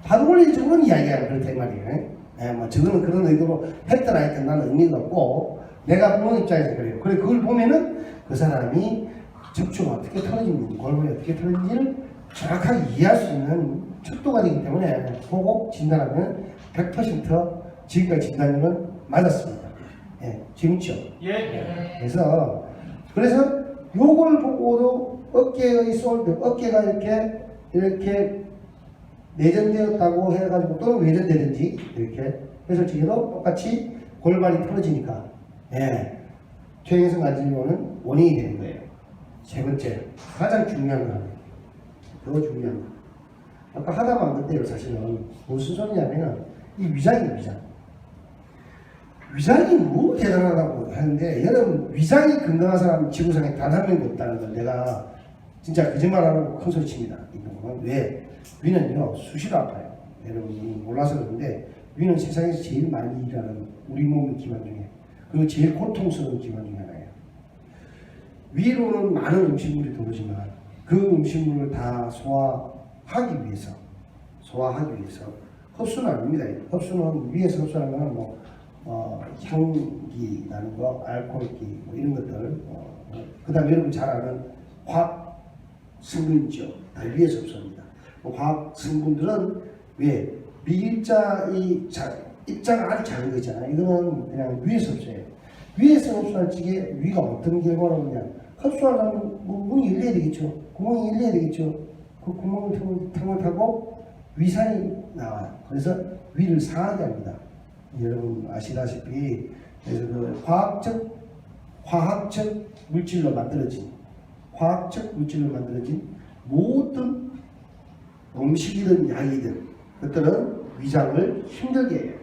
파동원리적으로는 이야기하는 그렇다 이 말이에요. 네, 뭐 저거는 그런 의도로 했든 안 했든 나는 의미가 없고 내가 보는 입장에서 그래요. 그래 그걸 보면은 그 사람이 척추가 어떻게 틀어지는지 골반이 어떻게 틀어지는지를 정확하게 이해할 수 있는 척도가 되기 때문에 보고 진단하면 100% 지금까지 진단은 맞았습니다. 예, 재밌죠? 예. 그래서 요걸 보고도 어깨의 솔드, 어깨가 이렇게 내전되었다고 해가지고 또는 외전되든지 이렇게 해서 지금도 똑같이 골반이 틀어지니까 예, 퇴행성 관절염은 원인이 되는 거예요. 세 번째, 가장 중요한 거, 더 중요한 거. 아까 하다 말은 대로 사실은 무슨 소리냐면은 이 위장이에요, 위장. 위장이 뭐 대단하다고 하는데 여러분 위장이 건강한 사람은 지구상에 단 한 명도 없다는 걸 내가 진짜 거짓말하고 큰 소리 칩니다. 왜? 위는요 수시로 아파요. 여러분이 몰라서 그런데 위는 세상에서 제일 많이 일하는 우리 몸의 기관 중에 그리고 제일 고통스러운 기관 중에 하나예요. 위로는 많은 음식물이 들어오지만 그 음식물을 다 소화하기 위해서 흡수는 아닙니다. 흡수는 위에서 흡수하는 거는 뭐 향기 나는 거, 알코올기 뭐 이런 것들 그 다음에 여러분 잘 아는 화학 성분이죠. 다 위에서 흡수합니다. 화학 성분들은 왜 미립자 입자가 아주 작은 거 있잖아요. 이거는 그냥 위에서 흡수해요. 위에서 흡수할 적에 위가 어떤 결과로 오냐. 흡수하려면 뭐 문이 열려야 되겠죠. 구멍이 열려야 되겠죠. 그 구멍을 틈을 타고 위산이 나와요. 그래서 위를 상하게 합니다. 여러분 아시다시피 그래서 그 화학적 물질로 만들어진 모든 음식이든 약이든 그것들은 위장을 힘들게 해요.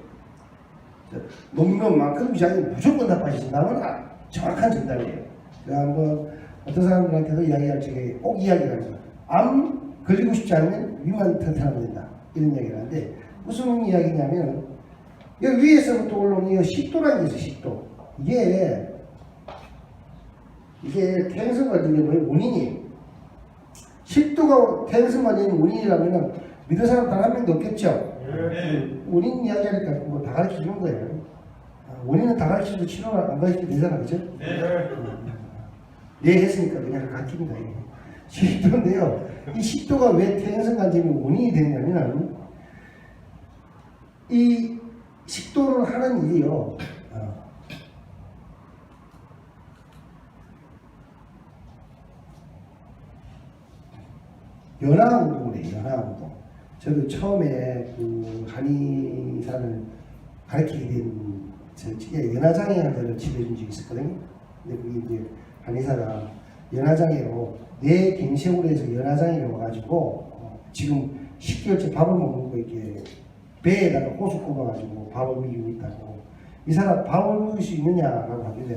먹는 만큼 위장이 무조건 나빠진다면 정확한 정답이에요. 제가 한번 어떤 사람들한테도 이야기할 적에 꼭 이야기를 합니다. 암 걸리고 싶지 않으면 위만 튼튼하면 된다. 이런 이야기를 하는데 무슨 이야기냐면 여기 위에서부터 올라오는 이 식도라는 게 있어요. 식도. 이게 태생성 걸리는 원인이에요. 식도가 태생성 걸리는 원인이라면 믿을 사람 단 한 명도 없겠죠. 원인 이야기하니까 뭐 다 가르쳐 주는 거예요. 원인은 다 가르쳐도 치료를 안 가르쳐도 되잖아, 그죠? 네 했으니까 그냥 가르칩니다. 식도인데요. 이 식도가 왜 태생성 간염의 원인이 되냐면 이 식도를 하는 일이요. 연화운동을 해요. 연화운동. 저도 처음에 그 한의사를 가르치게 된 저에 연화장애라는 데를 지도해준 적이 있었거든요. 근데 그게 이제 한의사가 연화장애로 뇌 갱생으로 해서 연화장애가 와가지고 지금 10개월째 밥을 먹는 거 이렇게 배에다가 호수 꼽아가지고 밥을 먹이고 있다고. 이 사람 밥을 먹일 수 있느냐라고 하길래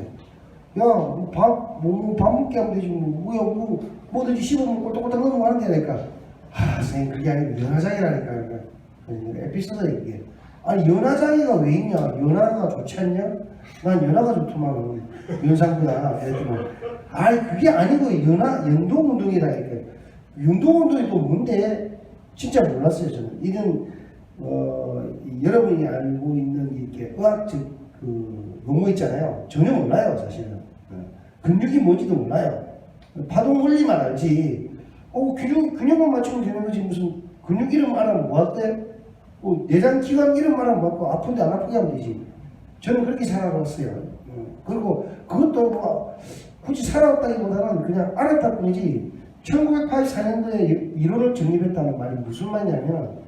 야, 밥 먹게 하면 되지 뭐든지 씹으면 꼴떡꼴떡 넣으면 하는 게 아니까. 선생님 그게 아니고 연화장애라니까. 그러니까 에피소드야 이게. 아니 연화장애가 왜 있냐? 연화가 좋지 않냐? 난 연화가 좋더만 연상구나. 그게 아니고 연동운동이라니까. 연동운동이 또 뭔데? 진짜 몰랐어요 저는. 이런 여러분이 알고 있는 이렇게 의학적 그 용어 있잖아요. 전혀 몰라요 사실은. 근육이 뭔지도 몰라요. 파동 원리만 알지. 균형만 맞추면 되는 거지. 무슨 근육 이름 알아면 뭐 할때? 내장 기관 이름 알아면 뭐고 아픈데 안 아프게 하면 되지. 저는 그렇게 살아왔어요. 그리고 그것도 뭐 굳이 살아왔다기보다는 그냥 알았다 뿐이지. 1984년도에 이론을 정립했다는 말이 무슨 말이냐면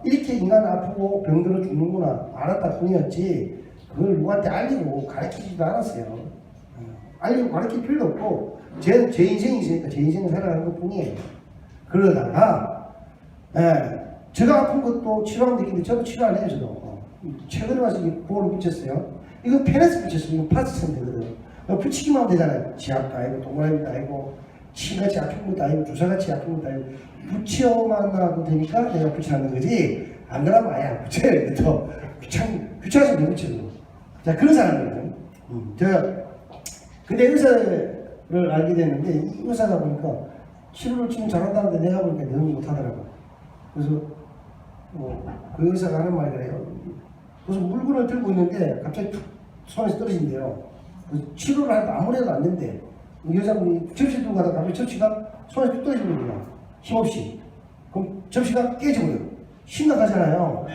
이렇게 인간 아프고 병들어 죽는구나 알았다 뿐이었지 그걸 누구한테 알리고 가르치지도 않았어요. 알리고 가르칠 필요도 없고 제 인생이 있으니까 제 인생을 살아가는 것 뿐이에요. 그러다가 제가 아픈 것도 치료하면 되겠는데 저도 치료 안 해요. 저도 최근에 와서 보호를 붙였어요. 이거 펜에서 붙였어요. 이거 파스처럼 되거든. 붙이기만 하면 되잖아요. 지압도 아니고 동그라미도 아니고 치같이 아픈 것도 아니고 주사같이 아픈 것도 아니고 붙여만 놔도 되니까 내가 붙여놨는 거지. 안 그러면 아예 안 붙여요. 또 귀찮아서 못 붙여요. 자, 그런 사람이에요. 제가 근데 의사를 알게 됐는데 이 의사가 보니까 치료를 지금 잘한다는데 내가 보니까 너무 못하더라고. 그래서 그 의사가 하는 말이 그래요. 무슨 물건을 들고 있는데 갑자기 툭 손에서 떨어진대요. 치료를 하는데 아무래도 안 된대. 여자분이 접시 들고 가다가 갑자기 접시가 손에서 툭 떨어지는 거야. 힘없이. 그럼 접시가 깨져버려요. 심각하잖아요.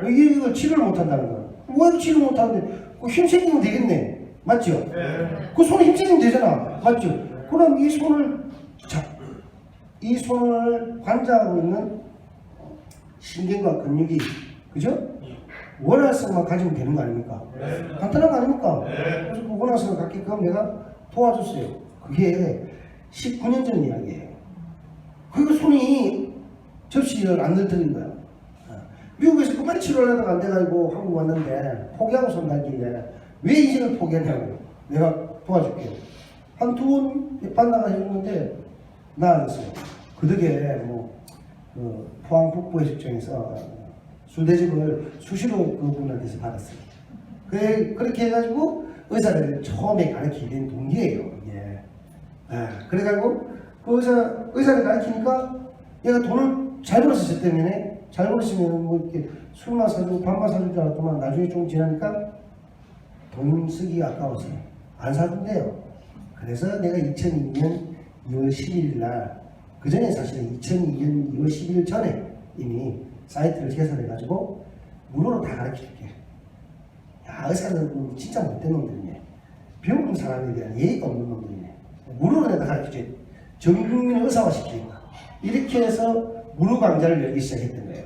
이걸 치료를 못한다는 거야. 왜 치료 못하는데 힘 생기면 되겠네. 맞죠? 그 손에 힘 생기면 되잖아. 맞죠? 그럼 이 손을 관장하고 있는 신경과 근육이 그죠? 원활성만 가지면 되는 거 아닙니까? 간단한 거 아닙니까? 그래서 그 원활성을 갖게끔 내가 도와줬어요. 그게 19년 전 이야기예요. 그 손이 접시를 안 들뜨는 거야. 미국에서 그만 치료를 하다가 안 돼가지고 한국 왔는데 포기하고 손 달길래 왜 인생을 포기하냐고. 내가 도와줄게요. 한 2번 반나가 해줬는데 나아졌어요. 그 덕에 포항 북부해수욕장에서 술대접을 수시로 그분한테서 받았어요. 그렇게 해가지고 의사를 처음에 가르치게 된 동기예요. 이게. 그래가지고 그 의사를 가르치니까 얘가 돈을 잘 벌었었기 때문에 잘 벌었으면 뭐 이렇게 술만 사주고 밥만 사줄 줄 알았더만 나중에 좀 지나니까 돈 쓰기가 아까워서 안 사준대요. 그래서 내가 2002년 2월 11일 날, 그 전에 사실은 2002년 2월 11일 전에 이미 사이트를 개설해가지고 무료로 다 가르쳐줄게. 야, 의사는 진짜 못된 놈들이네. 배운 사람에 대한 예의가 없는 놈들이네. 무료로 내가 가르쳐줘. 전 국민을 의사화 시키겠다. 이렇게 해서 무료 강좌를 열기 시작했던 거예요.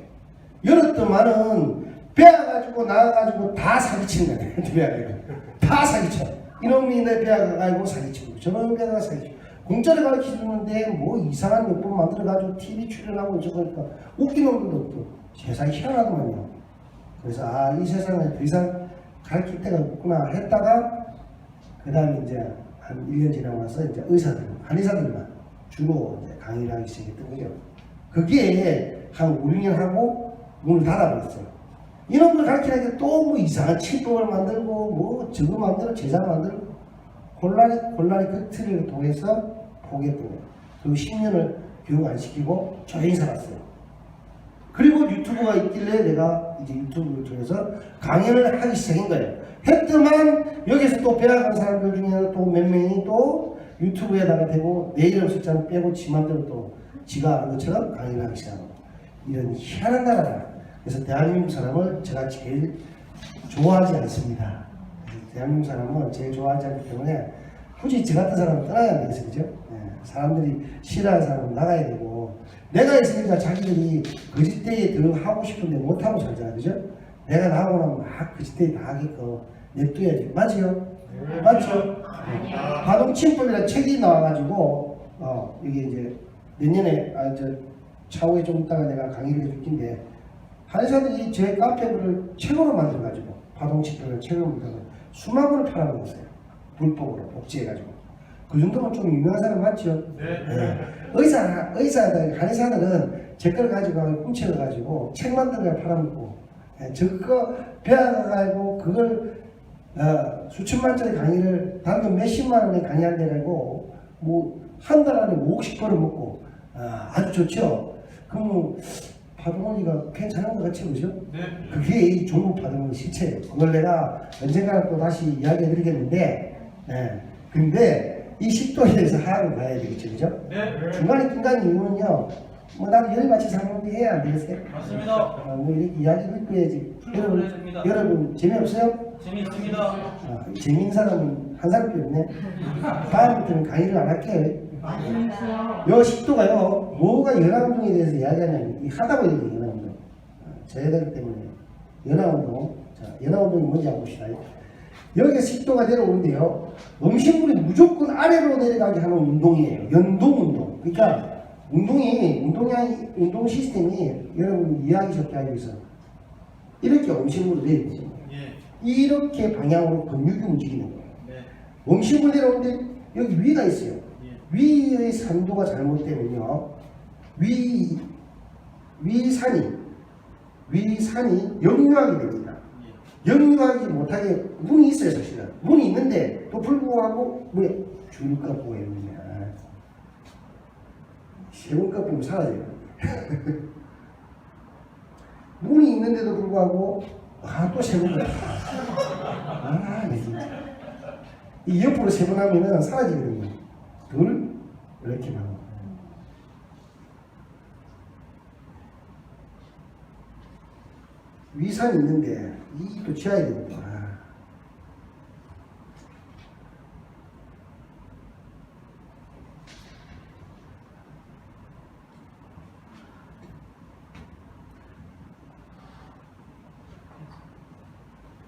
열었더만은 배워가지고 나와가지고 다 사기치는 거네. 배워가지고 다 사기쳐. 이놈이 내 배워가지고 사기치고 저놈이 배워가 사기치고 공짜로 가르쳐주는데 뭐 이상한 요법 만들어가지고 TV 출연하고 저거니까 웃긴 놈들도 또 세상이 희한하더만요. 그래서 아, 이 세상에 더 이상 가르칠 데가 없구나 했다가 그 다음에 이제 한 1년 지나고 나서 이제 의사들, 한의사들만 주로 이제 강의를 하기 시작했던 거죠. 그게 한 5, 6년 하고 문을 닫아버렸어요. 이놈들 가르치는데 또 뭐 이상한 칠법을 만들고 뭐 저거 만들고 제자 만들고 곤란히 그 틀을 통해서 포기했던 거예요. 그리고 10년을 교육 안 시키고 조용히 살았어요. 그리고 유튜브가 있길래 내가 이제 유튜브를 통해서 강연을 하기 시작한 거예요. 했더만 여기서 또 배워간 사람들 중에는 또 몇 명이 또 유튜브에다가 대고 내 이름 숫자는 빼고 지 맘대로 또 지가 아는 것처럼 강연을 하기 시작하고 이런 희한한 나라다. 그래서 대한민국 사람을 제가 제일 좋아하지 않습니다. 대한민국 사람은 제일 좋아하지 않기 때문에 굳이 저 같은 사람은 떠나야 안 되겠어요. 그죠? 사람들이 싫어하는 사람은 나가야 되고 내가 있으니까 자기들이 거짓대에 들어가고 싶은데 못하고 살잖아. 그죠? 내가 나가고 나면 막 거짓대에 다 하게끔 냅둬야지. 맞죠? 맞죠? 가동침법이라는 책이 나와가지고 이게 이제 내년에 차후에 좀 있다가 내가 강의를 해줄 텐데 한의사들이 제 카페를 책으로 만들어가지고 파동침법이라는 책을 만들어서 수만 권을 팔아먹었어요. 불법으로 복제해가지고. 그 정도면 좀 유명한 사람 맞죠? 네. 의사들, 한의사들은 제 걸 가지고 훔쳐가지고 책 만들어 팔아먹고 저거 배워가지고 그걸 수천만짜리 강의를 단돈 몇십만 원에 강의한 데 가지고 뭐 한 달 안에 5억씩 벌어먹고 아주 좋죠? 그럼 파동원리가 괜찮은 것 같이 그죠? 네. 그게 이 종목 파동원리 실체예요. 그걸 내가 언젠가 또 다시 이야기해 드리겠는데 근데 이 식도에 대해서 하락을 봐야 되겠죠, 그죠? 네. 중간에 낀다는 이유는요, 뭐 나도 열이 맞춰서 한번 해야 안 되겠어요? 맞습니다. 뭐 이렇게 이야기를 듣고 해야지. 여러분 재미없어요? 재미있습니다. 재미있는 사람은 한 사람밖에 없네. 다음부터는 강의를 안 할게요. 요 식도가요, 뭐가 연화운동에 대해서 이야기하냐면, 하다 보니 연화운동. 저희들 때문에 연화운동. 자, 연화운동이 뭔지 한번 봅시다. 여기에 식도가 내려오는데요, 음식물이 무조건 아래로 내려가게 하는 운동이에요. 연동운동. 그러니까 운동 시스템이 여러분 이해하기 쉽게 알기 위해서 이렇게 음식물이 내려오죠. 이렇게 방향으로 근육이 움직이는 거예요. 음식물 내려오는데 여기 위가 있어요. 위의 산도가 잘못되면요, 위산이 역류하게 됩니다. 역류하지 못하게 문이 있어요. 사실은 문이 있는데 또 불구하고 뭐에 줄까 보여요. 세번값 보면 사라져요. 문이 있는데도 불구하고 또 세번값. 네, 진짜. 이 옆으로 세 번 하면은 사라지거든요. 둘 이렇게만. 위산이 있는데 이 또 지어야 됩니다.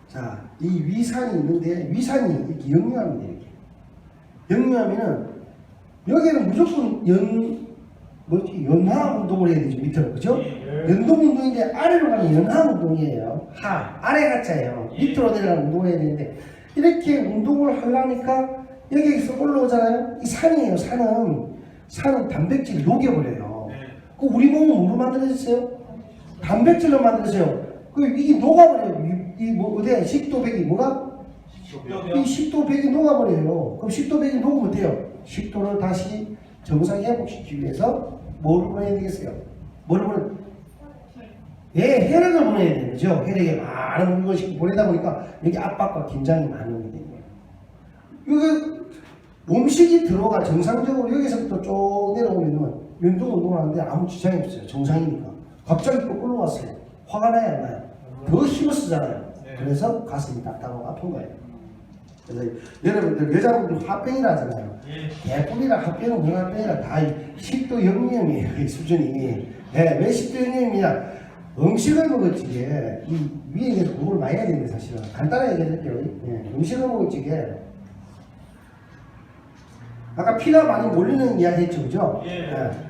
자, 이 위산이 있는데 위산이 이렇게 역류합니다. 이렇게 역류하면은 여기는 무조건 연하 운동을 해야 되죠. 밑으로. 그죠? 연동 운동인데 아래로 가는 연하 운동이에요. 아래 가짜예요. 밑으로 내려가는 운동을 해야 되는데 이렇게 운동을 하려니까 여기에서 올라오잖아요. 이 산이에요. 산은 단백질을 녹여버려요. 그 우리 몸은 뭐로 만들어졌어요? 단백질로 만들어져요. 이게 녹아버려요. 어디야? 식도백이 뭐가? 이 식도백이 녹아버려요. 그럼 식도백이 녹으면 돼요. 식도를 다시 정상 회복시키기 위해서 뭐를 보내야 되겠어요? 뭐를 보내? 혈액을 보내야 되는 거죠. 혈액에 많은 물건을 보내다 보니까 여기 압박과 긴장이 많이 오게 되는 거예요. 이거 음식이 들어가 정상적으로 여기서부터 쭉 내려오면은 운동을 하는데 아무 지장이 없어요. 정상이니까. 갑자기 또 올라왔어요. 화가 나요, 안 나요? 더 힘을 쓰잖아요. 그래서 가슴이 딱딱하고 아픈 거예요. 그래서 여러분들 여자분들 화병이라 하잖아요. 개뿔이라 화병은 무슨 화병이라 다 식도 영양이에요. 이 수준이. 왜 식도 영양이냐? 음식을 먹을지게 이 위에 대해서 공부를 많이 해야 되는데 사실은 간단하게 얘기해드릴게요. 음식을 먹을지게 아까 피가 많이 몰리는 이야기 했죠, 그죠?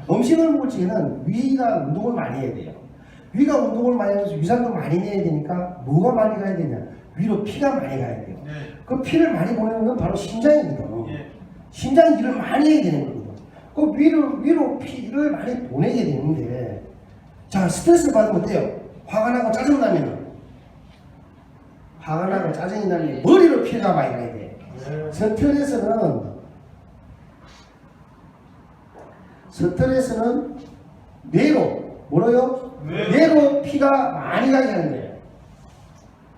음식을 먹을 적에는 위가 운동을 많이 해야 돼요. 위가 운동을 많이 하면서 위산도 많이 내야 되니까 뭐가 많이 가야 되냐? 위로 피가 많이 가야 돼요. 그 피를 많이 보내는 건 바로 심장이거든요. 심장이 일을 많이 해야 되는 거거든요. 그 위로 피를 많이 보내게 되는데, 자, 스트레스를 받으면 어때요? 화가 나고 짜증나면, 화가 나고 짜증이 나면 머리로 피가 많이 가야 돼요. 스트레스는 뇌로, 뭐로요? 뇌로 피가 많이 가게 하는 거예요.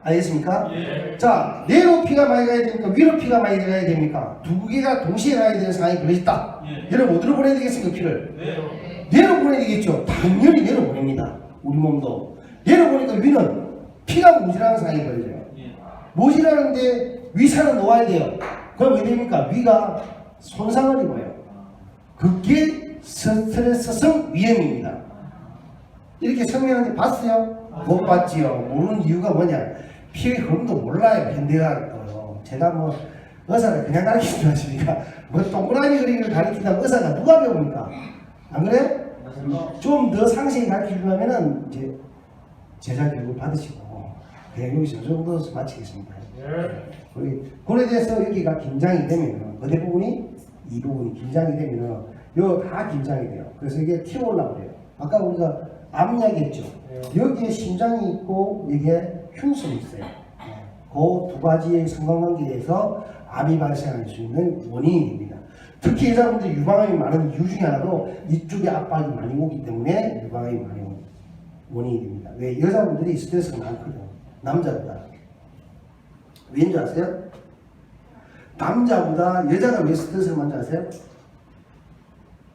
알겠습니까? 자, 뇌로 피가 많이 가야 됩니까? 위로 피가 많이 가야 됩니까? 두 개가 동시에 가야 되는 상황이 벌어졌다. 여러분 어디로 보내야 되겠습니까? 피를? 뇌로 보내야 되겠죠. 당연히 뇌로 보냅니다. 우리 몸도. 뇌로 보니까 위는 피가 모자라는 상황이 벌어져요. 모자라는데 위산은 놓아야 돼요. 그럼 왜 됩니까? 위가 손상을 입어요. 그게 스트레스성 위염입니다. 이렇게 설명하는데 봤어요? 못 봤지요. 모르는 이유가 뭐냐? 피의 흐름도 몰라요. 현대의학도요. 제가 뭐 의사를 그냥 가르치지 않습니까? 뭐 동그라미 그림을 가르친다면 의사가 누가 배웁니까? 안 그래요? 좀 더 상세히 가르치려면은 이제 제자 교육을 받으시고 그냥 여기서 이 정도에서 마치겠습니다. 그에 대해서 여기가 긴장이 되면 어디 부분이? 이 부분이 긴장이 되면 요 다 긴장이 돼요. 그래서 이게 튀어올라고 그래요. 아까 우리가 암 이야기했죠. 여기에 심장이 있고 여기에 흉성이 있어요. 그 두 가지의 상관관계에서 암이 발생할 수 있는 원인이 됩니다. 특히 여자분들이 유방암이 많은 이유 중에 하나도 이쪽에 압박이 많이 오기 때문에 유방암이 많이 오는 원인이 됩니다. 왜? 여자분들이 스트레스가 많거든요. 남자보다. 왜인 줄 아세요? 남자보다 여자가 왜 스트레스를 많이 아세요?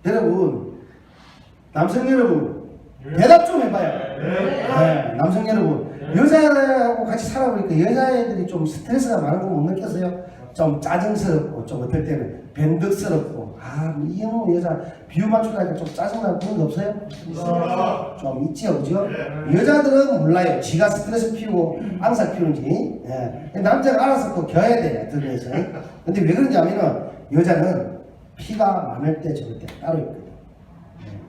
여러분, 남성 여러분, 대답 좀 해봐요. 네, 남성 여러분, 여자하고 같이 살아보니까 여자애들이 좀 스트레스가 많은 거 못 느꼈어요? 좀 짜증스럽고, 좀 어떨 때는 변덕스럽고, 이 형은 여자 비유 맞추려니까 좀 짜증나고 그런 거 없어요? 좀 있지요, 그죠? 여자들은 몰라요. 지가 스트레스 피우고 앙사 피우는지. 남자가 알아서 또 겨야 돼요, 들면서. 근데 왜 그런지 하면은 여자는 피가 많을 때 적을 때 따로 있거든요.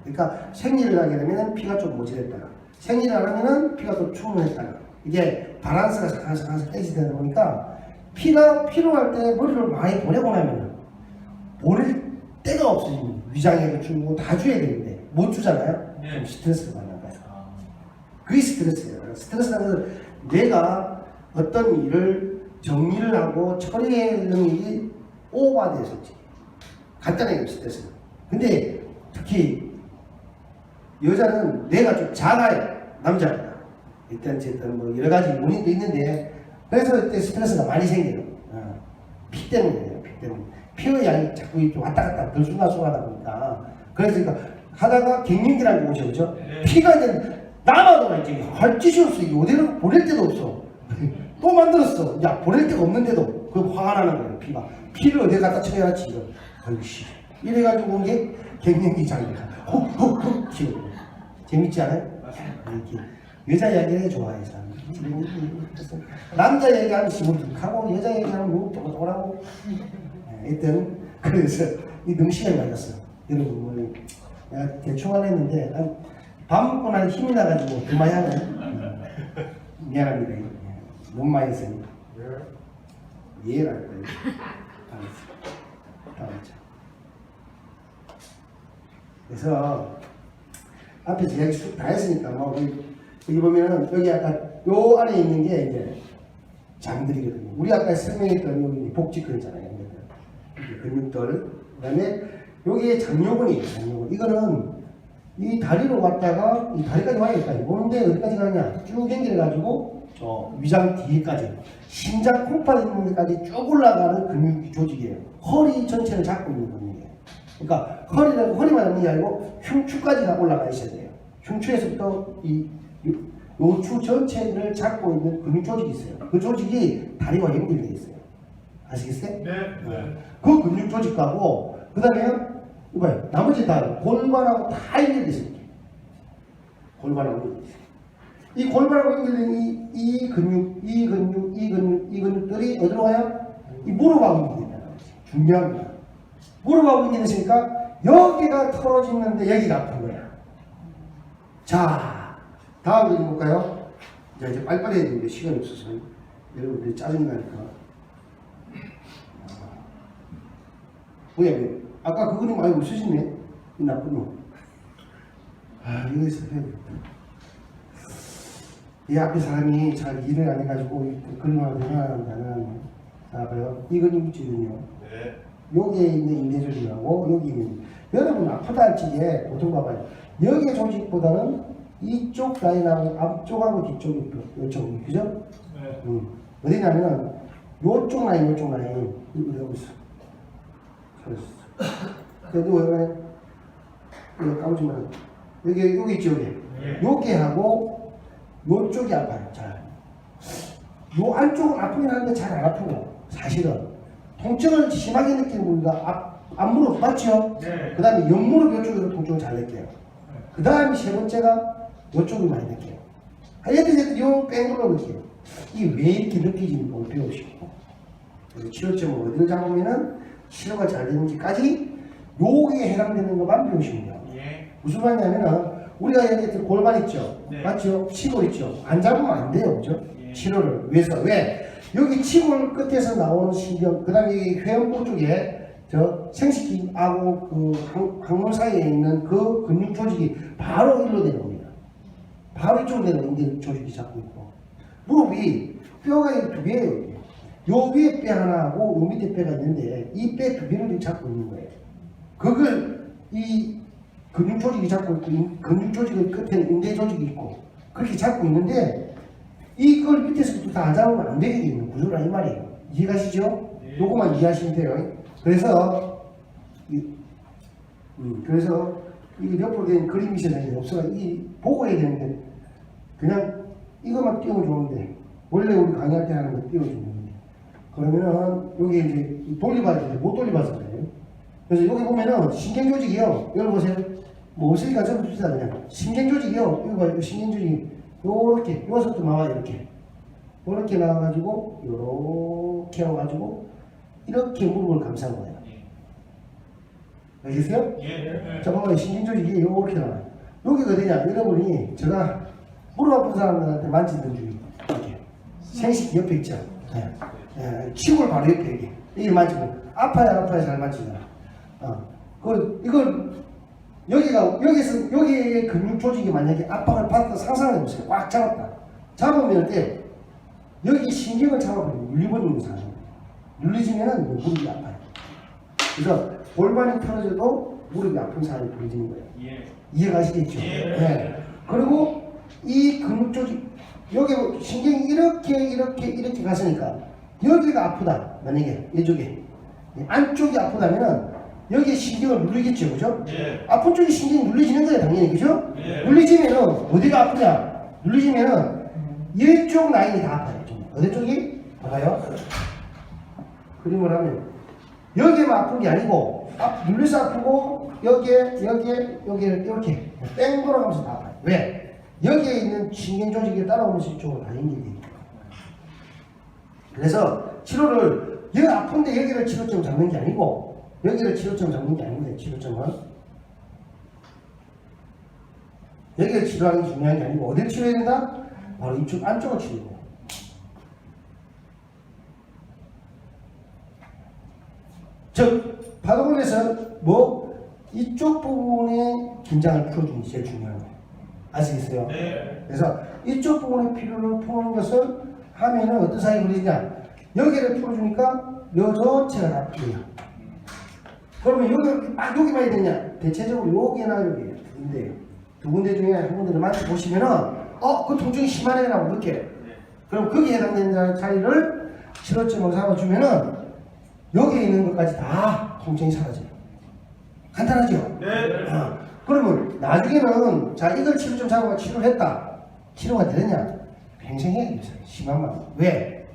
그러니까 생리를 하게 되면 피가 좀 모자랐다가 생리를 안 하면은 피가 또 충분했다가 이게 바란스가 항상 떼지 되다 보니까 피가 필요할 때 머리를 많이 보내고 나면 보낼 때가 없어지면 위장에도 주고 다 줘야 되는데 못 주잖아요. 그럼 스트레스를 받는 거예요. 그게 스트레스예요. 스트레스라는 것은 내가 어떤 일을 정리를 하고 처리하는 일이 오버돼서지. 간단하게 스트레스는. 근데 특히 여자는 뇌가 좀 작아요. 남자보다. 일단 어쨌든 뭐 여러 가지 원인도 있는데 그래서 이때 스트레스가 많이 생겨요. 피 때문이에요. 피 때문에. 피의 양이 자꾸 이렇게 왔다 갔다 들쑥날쑥하다 보니까 그래서 하다가 갱년기라는 거 오죠, 그죠? 피가 이제 남아도가 이제 할 짓이 없어. 이게 어디로 보낼 데도 없어. 또 만들었어. 야, 보낼 데가 없는데도 그 화가 나는 거예요. 피를 어디 갖다 쳐야지 이거. 아이씨. 이래가지고 온 게 갱년기 장기가 훅훅훅 튀고. 재밌지 않아요? 이렇게 여자 이야기를 좋아해요, 사람들이. 남자 얘기하면 시무룩하고 여자 얘기하면 뭐 또라고. 일단 그래서 이 너무 시간이 걸렸어. 여러분 뭐 내가 대충 안 했는데 밥 먹고 난 힘이 나가지고 더 많이 하네. 미안합니다. 너무 많이 했어요. 이해를 할 거예요. 다음죠. 그래서 앞에서 이야기 쭉 다 했으니까 뭐 여기 보면은 여기 아까 요 안에 있는 게 이제 장들이거든요. 우리 아까 설명했던 여기 복직근 있잖아요. 근육들. 그다음에 여기에 장요근이에요. 장요근. 이거는 이 다리로 갔다가 이 다리까지 와야겠다. 오는데 어디까지 가느냐? 쭉 연결해가지고 저 위장 뒤에까지 심장 콩팥 있는 데까지 쭉 올라가는 근육 조직이에요. 허리 전체를 잡고 있는 근육이에요. 그러니까 허리만 있는 게 아니고 흉추까지 다 올라가 있어야 돼요. 흉추에서부터 요 추 전체를 잡고 있는 근육 조직이 있어요. 그 조직이 다리와 연결되어 있어요. 아시겠어요? 네. 그 근육 조직하고 그 다음에 이봐요. 나머지 다 골반하고 다 연결되어 있어요. 골반하고 연결되어 있어요. 이 골반하고 연결된 이 근육들이 어디로 가요? 이 무릎하고 연결된다는 거지. 중요합니다. 무릎하고 연결됐으니까 여기가 털어지는데 여기가 아픈 거야. 자, 다음 그림 볼까요? 자, 이제 빨리빨리 해야 되는데 시간이 없어서 여러분들이 짜증나니까. 뭐야, 아까 그 그림 알고 쓰시네? 이 나쁜 놈. 여기서 해야 되겠다. 이 앞에 사람이 잘 일을 안 해가지고 그림을 대단한다는, 자, 봐요. 이 그림 있거든요. 네. 여기에 있는 인대조직하고 여기 있는, 여러분 아프다 할 적에 보통 봐봐요. 여기 조직보다는 이쪽 라인하고 앞쪽하고 뒤쪽이 더 이쪽이, 그죠? 네. 어디냐면 요쪽 라인 이거 하고 있어. 그래도 왜 이거 까보지 마. 여기 있죠, 여기. 여기 하고 요쪽이 아파요. 잘. 요 안쪽은 아프긴 하는데 잘 안 아프고, 사실은 통증을 심하게 느끼는 부위가 앞무릎 맞죠? 네. 그 다음에 옆무릎 이쪽에서 통증을 잘 느껴요. 그 다음에 세 번째가 이쪽이 많이 느껴요. 하여튼 요 뺑글로 느껴요. 이게 왜 이렇게 느끼지는 못 배우시고, 그래서 치료점을 어디를 잡으면은 치료가 잘 되는지까지 여기에 해당되는 것만 배우시면 돼요. 예. 무슨 말이냐면은 우리가 얘기했던 골반 있죠? 네. 맞죠? 치골 있죠? 안 잡으면 안 돼요. 그죠? 예. 치료를 위해서. 왜? 여기 치골 끝에서 나오는 신경, 그 다음에 이 회음부 쪽에 저 생식기하고 그 항문 사이에 있는 그 근육 조직이 바로 일로 되는 겁니다. 바로 이쪽으로 되는 인대 조직이 잡고 있고, 무릎이 뼈가 두 개예요. 이게. 요 위에 뼈 하나하고 요 밑에 뼈가 있는데 이 뼈 두 개를 잡고 있는 거예요. 그걸 이 근육 조직이 잡고 있고, 근육 조직의 끝에 인대 조직이 있고, 그렇게 잡고 있는데 이걸 밑에서부터 다 안 잡으면 안 되게 되는 구조라 이 말이에요. 이해가시죠? 네. 요거만 이해하시면 돼요. 그래서 그래서 이 옆으로 된 그림이 있어야 되는데 없어가 이 보고 해야 되는데 그냥 이것만 띄우면 좋은데, 원래 우리 강의할 때 하는 거 띄워주면 되는데, 그러면은 여기 이제 돌려봐야 되는데 못 돌려봐서 그래요. 그래서 여기 보면은 신경조직이요. 여기 보세요. 뭐 없으니까 적어줍시다. 그냥 신경조직이요. 이거 봐요. 신경조직이 요렇게 요것부터 나와요. 이렇게 나와가지고 요렇게 나와가지고 이렇게 무릎을 감싼 거예요. 알겠어요? 예. 자, 봐봐요. 신경조직이 이렇게 나와요. 여기가 어디냐? 여러분이 제가 무릎 아픈 사람들한테 만지던 중에 이렇게 생식 옆에 있죠? 예, 치골 바로 옆에 여기. 이게 만지고 아파야 잘 만지잖아. 이걸 여기서 여기에 근육 조직이 만약에 압박을 받았다 상상해 보세요. 꽉 잡았다. 잡으면 때 여기 신경을 잡아버리면 눌려버리는 상황. 눌리지면은 무릎이 아파요. 그래서 골반이 틀어져도 무릎이 아픈 상황이 벌어지는 거예요. 예. 이해가시겠죠? 예. 네. 그리고 이 근육 조직, 여기 신경이 이렇게 갔으니까 여기가 아프다. 만약에 이쪽에 안쪽이 아프다면은 여기에 신경을 눌리겠죠, 그죠? 예. 아픈 쪽에 신경이 눌리지는 거예요, 당연히, 그죠? 예. 눌리지면은 어디가 아프냐? 눌리지면은 이쪽 라인이 다 아파요. 어디 쪽이? 봐봐요. 그림을 하면 여기만 아픈 게 아니고 눌려서 아프고 여기에 이렇게 뺑 돌아가면서 다 아파요. 왜? 여기에 있는 신경 조직이 따라오면서 이쪽으로 다 연결돼요. 그래서 치료를 여기 아픈데 여기를 치료점 잡는 게 아니고 여기를 치료점 잡는 게 아닙니다. 치료점은 여기를 치료하는 게 중요한 게 아니고 어디를 치료해야 된다? 바로 이쪽 안쪽을 치료해야 돼요. 즉 파도골에서 이쪽 부분의 긴장을 풀어주는 게 제일 중요한 거예요. 아시겠어요? 네. 그래서 이쪽 부분의 피로를 푸는 것을 하면은 어떤 사람이 걸리냐? 여기를 풀어주니까 요 전체가 다 풀려요. 그러면 여기만 해야 되냐? 대체적으로 여기나 여기 두 군데예요. 두 군데 중에 한 군데를 만져보시면은 그 통증이 심하네라고 느껴요. 그럼 거기에 해당되는 자리를 치료점으로 잡아주면은 여기에 있는 것까지 다 통증이 사라져요. 간단하죠? 네. 그러면 나중에는 자 이걸 치료점 잡아가 치료를 했다. 치료가 되느냐? 평생 해야 돼요. 심한 말. 왜?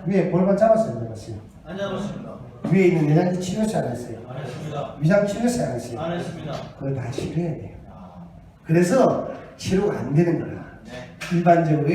위에 골반 잡았어요, 안 잡았어요? 안 잡았습니다. 위에 있는 내장지 치료했어요, 안 했어요? 안 했습니다. 위장 치료했어요, 안 했어요? 안 했습니다. 그걸 다 치료해야 돼요. 그래서 치료가 안 되는 거라. 네. 일반적으로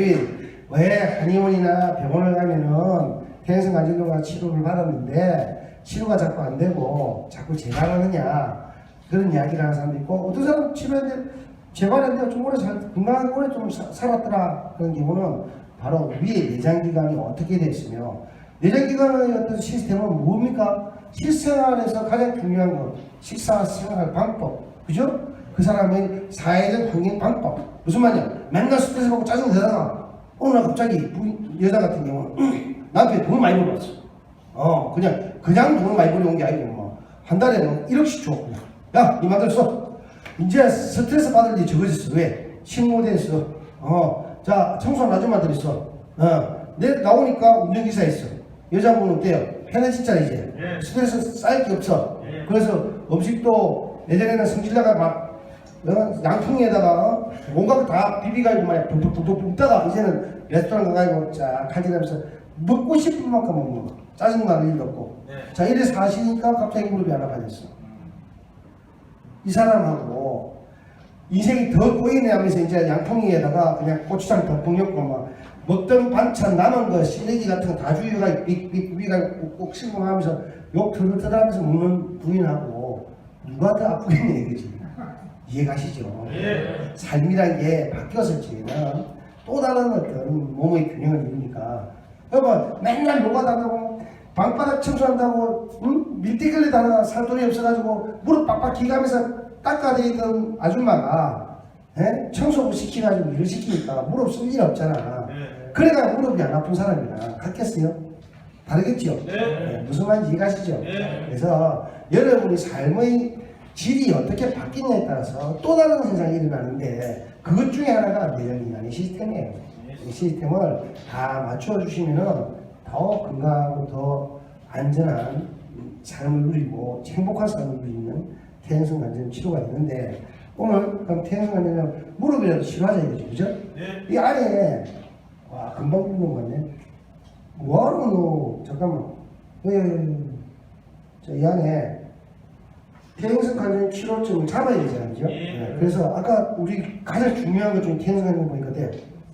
왜 한의원이나 병원을 가면은 태행성 관절염과 치료를 받았는데 치료가 자꾸 안 되고 자꾸 재발하느냐 그런 이야기를 하는 사람도 있고, 어떤 사람은 치료했는데 재발했는데 좀 오래 건강하게 오래 좀 살았더라. 그런 경우는 바로 위에 내장기관이 어떻게 되어 있으며, 내장기관의 어떤 시스템은 뭡니까? 실생활에서 가장 중요한 건 식사 생활 방법, 그죠? 그 사람의 사회적 환경 방법. 무슨 말이야? 맨날 스트레스 받고 짜증 내다가 어느 날 갑자기 여자 같은 경우는 나한테 돈을 많이 벌어왔어. 그냥 돈을 많이 벌어온 게 아니고 한 달에 1억씩 줘. 그냥. 야, 이만들 써. 이제 스트레스 받을 일이 적어졌어. 왜? 신고됐어. 자, 청소한 아줌마들 있어. 내 나오니까 운전기사 있어. 여자분은 어때요? 편해진잖아 이제. 예. 스트레스 쌓일 게 없어. 예. 그래서 음식도 예전에는 성질나가 막 양통에다가 뭔가 다 비비가지고 말이야 푹푹푹 붓다가 이제는 레스토랑 가가지고 쫙 칼질하면서 먹고 싶은 만큼 먹는 거. 짜증나는 일도 없고. 네. 자, 이래 사시니까 갑자기 무릎이 안 아파졌어. 이 사람하고 인생이 더 꼬이네 하면서 이제 양통에다가 그냥 고추장 덮ung 엮고 막 먹던 반찬 남은 거 시래기 같은 거 다 주위가 빅빅비가 꼭 씹어하면서 욕 터득터득하면서 먹는 부인하고 누가 더 아프겠냐 이거지. 이해가시죠? 예. 삶이란 게 바뀌었을 적에는 또 다른 어떤 몸의 균형을 이루니까. 여러분 맨날 요가다고 방바닥 청소한다고 밀대 걸레다가 살돈이 없어가지고 무릎 빡빡 기가면서 닦아야 있던 아줌마가 청소부 시켜가지고 일을 시키니까 무릎 쓸 일 없잖아. 네. 그래가 무릎이 안 아픈 사람이랑 같겠어요? 다르겠죠? 네. 무슨 말인지 이해가시죠? 네. 그래서 여러분이 삶의 질이 어떻게 바뀌냐에 따라서 또 다른 현상이 일어나는데, 그것 중에 하나가 내장기관의 시스템이에요. 이 시스템을 다 맞춰주시면은 더 건강하고 더 안전한 삶을 누리고 행복한 삶을 누리는 태행성 관절 치료가 있는데, 오늘 그럼 태행성 관절은 무릎이라도 치료하자 이거죠, 그죠? 네. 이 안에 와 금방 붙는 거 같네. 뭐하러 너 잠깐만. 이 안에 태행성 관절 치료증을 잡아야 되잖아요, 그죠? 예. 그래서 아까 우리 가장 중요한 것 중에 태행성 관절 보니까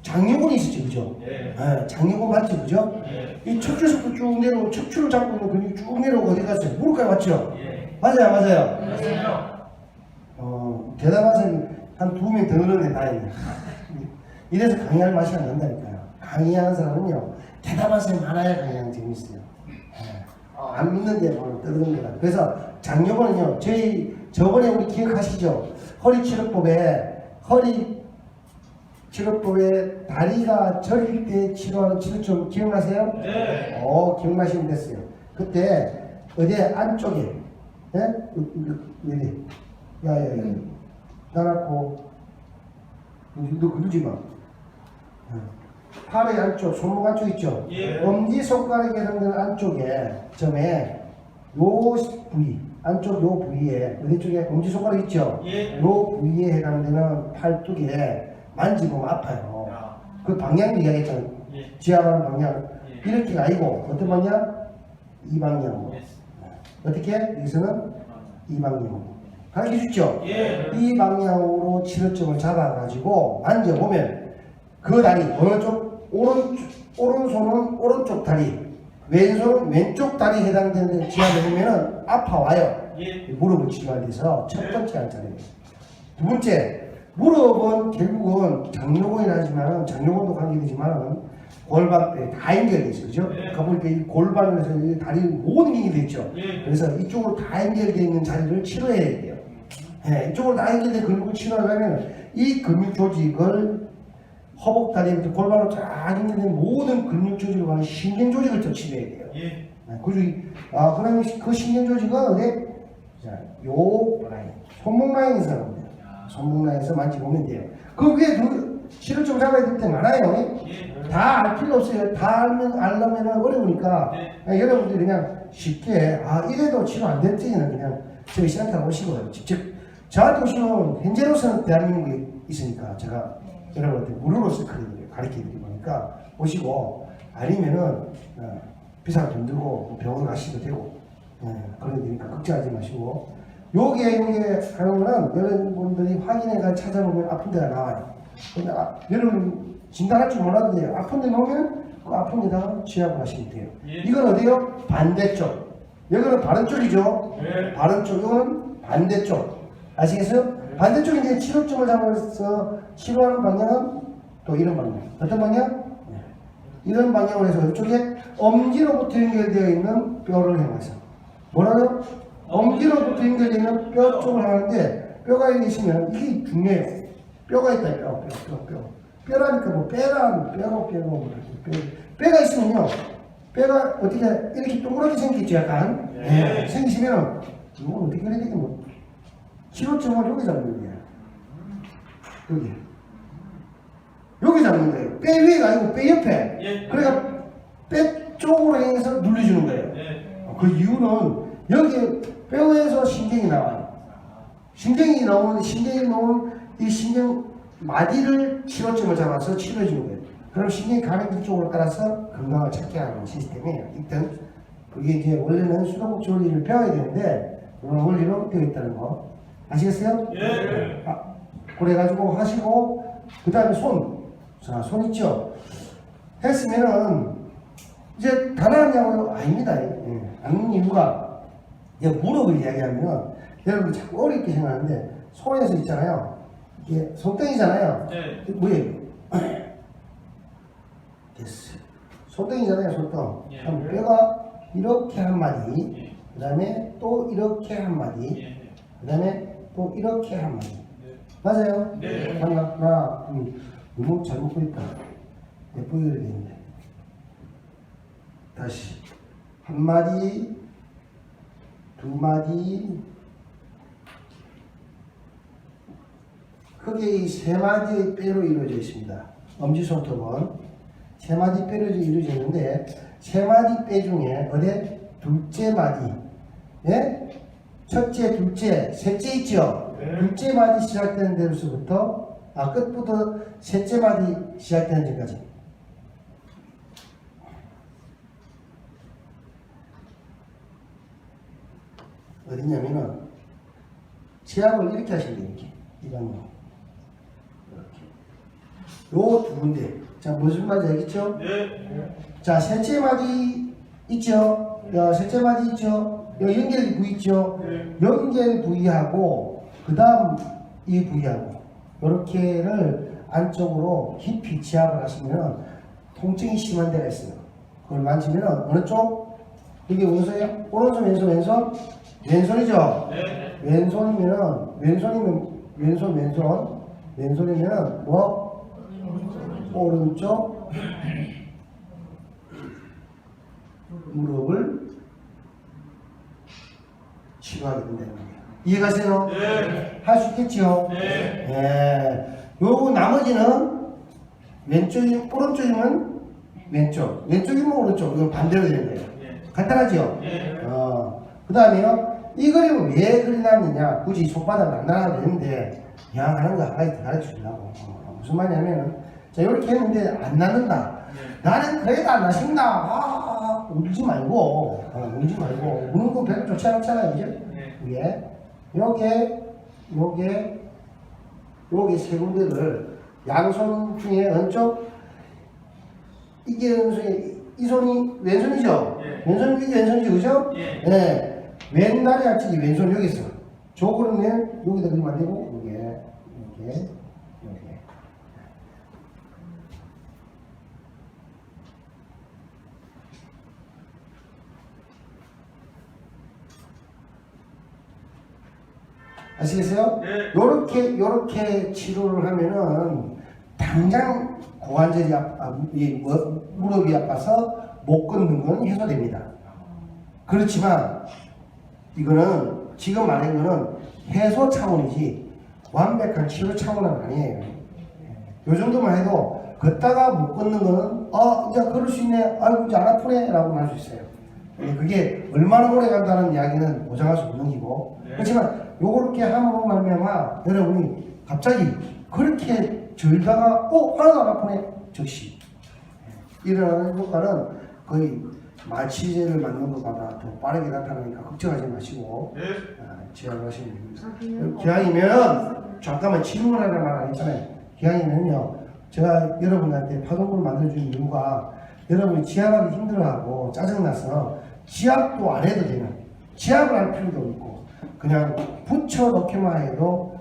장요근이 있었죠, 그죠? 예. 장요근 맞죠, 그죠? 예. 이 척추에서부터 쭉 내려오고 척추를 잡고 있는 근육이 쭉 내려오고 어디 갔어요? 무릎까지 맞죠? 예. 맞아요, 맞아요. 맞습니다. 대답한 사람이 한 2명 더 늘었네, 다행이네. 이래서 강의할 맛이 안 난다니까요. 강의하는 사람은요, 대답한 사람이 많아야 강의하는 재밌어요. 안 믿는데 뭘 떠듭니다. 그래서 장요근은요, 저번에 우리 기억하시죠? 허리 치료법에 다리가 저릴 때 치료하는 치료점 기억나세요? 네. 기억나시면 됐어요. 그때 어디 안쪽에, 어디? 야야야, 나라고 너 그러지 마. 팔의 안쪽, 손목 안쪽 있죠? 예. 엄지 손가락에 해당되는 안쪽에 점에 요 부위, 안쪽 요 부위에 어디 쪽에 엄지 손가락 있죠? 예. 요 부위에 해당되는 팔뚝에 만지보면 아파요. 야. 그 방향도 이야기했잖아요. 예. 지압하는 방향. 예. 이렇게가 아니고 어떤 방향? 이 방향으로. 예. 어떻게? 여기서는 이 방향으로. 가르쳐 주죠? 예. 이 방향으로 치료점을 잡아가지고 만져보면 그 다리, 어느 쪽? 오른손은 오른쪽 다리, 왼손은 왼쪽 다리에 해당되는 지압을 해보면 아파와요. 예. 무릎을 치료하기 위해서 첫 번째 한자리예요. 두 번째, 무릎은 결국은 장요근이라 하지만, 장요근도 관계되지만 골반뼈에 다 연결되어 있어요. 그죠? 네. 가보니까 이 골반에서 이 다리 모든 게 연결되어 있죠. 예. 그래서 이쪽으로 다 연결되어 있는 자리를 치료해야 돼요. 이쪽으로 다 연결된 근육을 치료하려면 이 근육 조직을 허벅다리부터 골반으로 쫙 연결된 모든 근육 조직을 가는 신경 조직을 더 치료해야 돼요. 예. 그러면 그 신경 조직은 어디? 자, 요 라인, 손목 라인에서 나옵니다. 손목 라인에서 만지보면 돼요. 그 위에 치료점 잡아야 될 때 많아요. 예. 다 알 필요 없어요. 다 알려면 어려우니까 여러분들이 그냥 쉽게 이래도 치료 안 될지는 그냥 저희 센터 오시고요. 직접 저한테 오시면 현재로서는 대한민국에 있으니까 제가 여러분한테 무료로 쓸거든요. 가르쳐드리고 보니까 보시고 아니면은 비싼 돈 들고 병원 가시도 되고 그런 데니까 걱정하지 마시고 요게 하는 거는 여러분들이 확인해가 찾아보면 아픈 데가 나와요. 근데 여러분 진단할 줄 몰라도 돼요. 아픈 데 나오면 그 아픈 데다가 취약을 하시면 돼요. 예. 이건 어디요? 반대쪽. 여기는 바른 쪽이죠. 네. 바른 쪽, 이거는 반대쪽. 아시겠어요? 반대쪽에 이제 치료점을 잡아서 치료하는 방향은 또 이런 방향. 어떤 방향? 이런 방향으로 해서 이쪽에 엄지로부터 연결되어 있는 뼈를 향해서 뭐라고요? 엄지로부터 연결되어 있는 뼈 쪽을 하는데 뼈가 있으면 이게 중요해요. 뼈가 있다. 뼈. 뼈라니까 뭐 뼈가 있으면요. 뼈가 어떻게 이렇게 동그랗게 생기죠 약간. 네. 생기시면 이건 어떻게 해야 되겠뭐 치료점을 여기 잡는 거예요. 여기 잡는 거예요. 뼈 위가 아니고 뼈 옆에. 예. 그러니까 뼈 쪽으로 해서 눌러주는 거예요. 네. 그 이유는 여기 뼈에서 신경이 나와요. 신경이 나오는 이 신경 마디를 치료점을 잡아서 치료해주는 거예요. 그럼 신경이 가는 쪽으로 따라서 건강을 찾게 하는 시스템이에요. 일단 그게 이제 원래는 수도꼭지 원리를 배워야 되는데 그런 원리로 되어 있다는 거 아시겠어요? 예. 그래가지고 하시고 그 다음에 자, 손 있죠? 했으면은 이제 가난하냐고요? 아닙니다. 않는 이유가 이제 무릎을 이야기하면 여러분 자꾸 어렵게 생각하는데 손에서 있잖아요. 이게 손등이잖아요. 네. 뭐예요? 됐어요. 손등이잖아요. 손등. 예. 그럼 뼈가 이렇게 한 마디, 예. 그 다음에 또 이렇게 한 마디, 예. 그 다음에 또 이렇게 한 마디. 네. 맞아요? 네. 하나, 너무 잘못 보니까 예쁘게 그리는데. 다시 한 마디, 두 마디, 크게 이 세 마디의 뼈로 이루어져 있습니다. 엄지손톱은 세 마디 뼈로 이루어져 있는데 세 마디 뼈 중에 어디 둘째 마디, 예? 첫째, 둘째, 셋째 있죠? 네. 둘째 마디 시작되는 데로서부터 끝부터 셋째 마디 시작되는 데까지. 어디냐면은 제압을 이렇게 하시면 돼요. 이렇게 이 방향 이렇게 요 두 군데. 자, 무슨 말인지 알겠죠? 네. 자, 셋째 마디 있죠? 셋째 마디 있죠? 연결 부위 있죠? 네. 연결 부위하고 그 다음 이 부위하고 이렇게를 안쪽으로 깊이 지압을 하시면 통증이 심한 데가 있어요. 그걸 만지면 어느 쪽? 이게 오른손이에요? 오른손, 왼손, 왼손? 왼손이죠? 네. 왼손이면 뭐? 오른쪽 무릎을 치료하게 된다는 거예요. 이해가세요? 네. 할 수 있겠지요? 네. 예. 요 나머지는 오른쪽이면 왼쪽이면 오른쪽. 이거 반대로 되는 거예요. 네. 간단하죠? 네. 그 다음에요. 이 그림을 왜 그리냐면요. 굳이 손바닥을 안 나가도 되는데, 그냥 하는 거 하나씩 가르쳐 주려고. 무슨 말이냐면, 자, 이렇게 했는데 안 나는다. 나는 그래도 안 나신다. 울지 말고, 우는 거 별로 좋지 않잖아요. 그죠? 네. 요게 세 군데를 양손 중에 어느 쪽? 이게 왼손이, 이 손이 왼손이죠? 예. 왼손이 이게 왼손이죠, 그죠? 예. 네. 왼다리 앞쪽이 왼손 여기 있어. 저거는 여기다 그리면 안 되고, 요게. 아시겠어요? 네. 요렇게 치료를 하면은 당장 고관절이 무릎이 아파서 못 걷는 건 해소됩니다. 그렇지만 이거는 지금 말한 거는 해소 차원이지 완벽한 치료 차원은 아니에요. 요 정도만 해도 걷다가 못 걷는 거는 이제 걸을 수 있네, 아이고 이제 안 아프네 라고 할 수 있어요. 그게 얼마나 오래 간다는 이야기는 보장할 수 없는 기고. 네. 그렇지만 요렇게 함으로 말미암아 여러분이 갑자기 그렇게 절다가 하나도 안 아프네 즉시 일어나는 효과는 거의 마취제를 맞는 것보다 더 빠르게 나타나니까 걱정하지 마시고 지압하시면 됩니다. 기왕이면 잠깐만 질문하라는 말 안 했잖아요. 기왕이면요 제가 여러분한테 파동굴 만들어준 이유가 여러분이 지압하기 힘들어하고 짜증나서 지압도 안 해도 되는 지압을 할 필요도 없고 그냥 붙여 넣기만 해도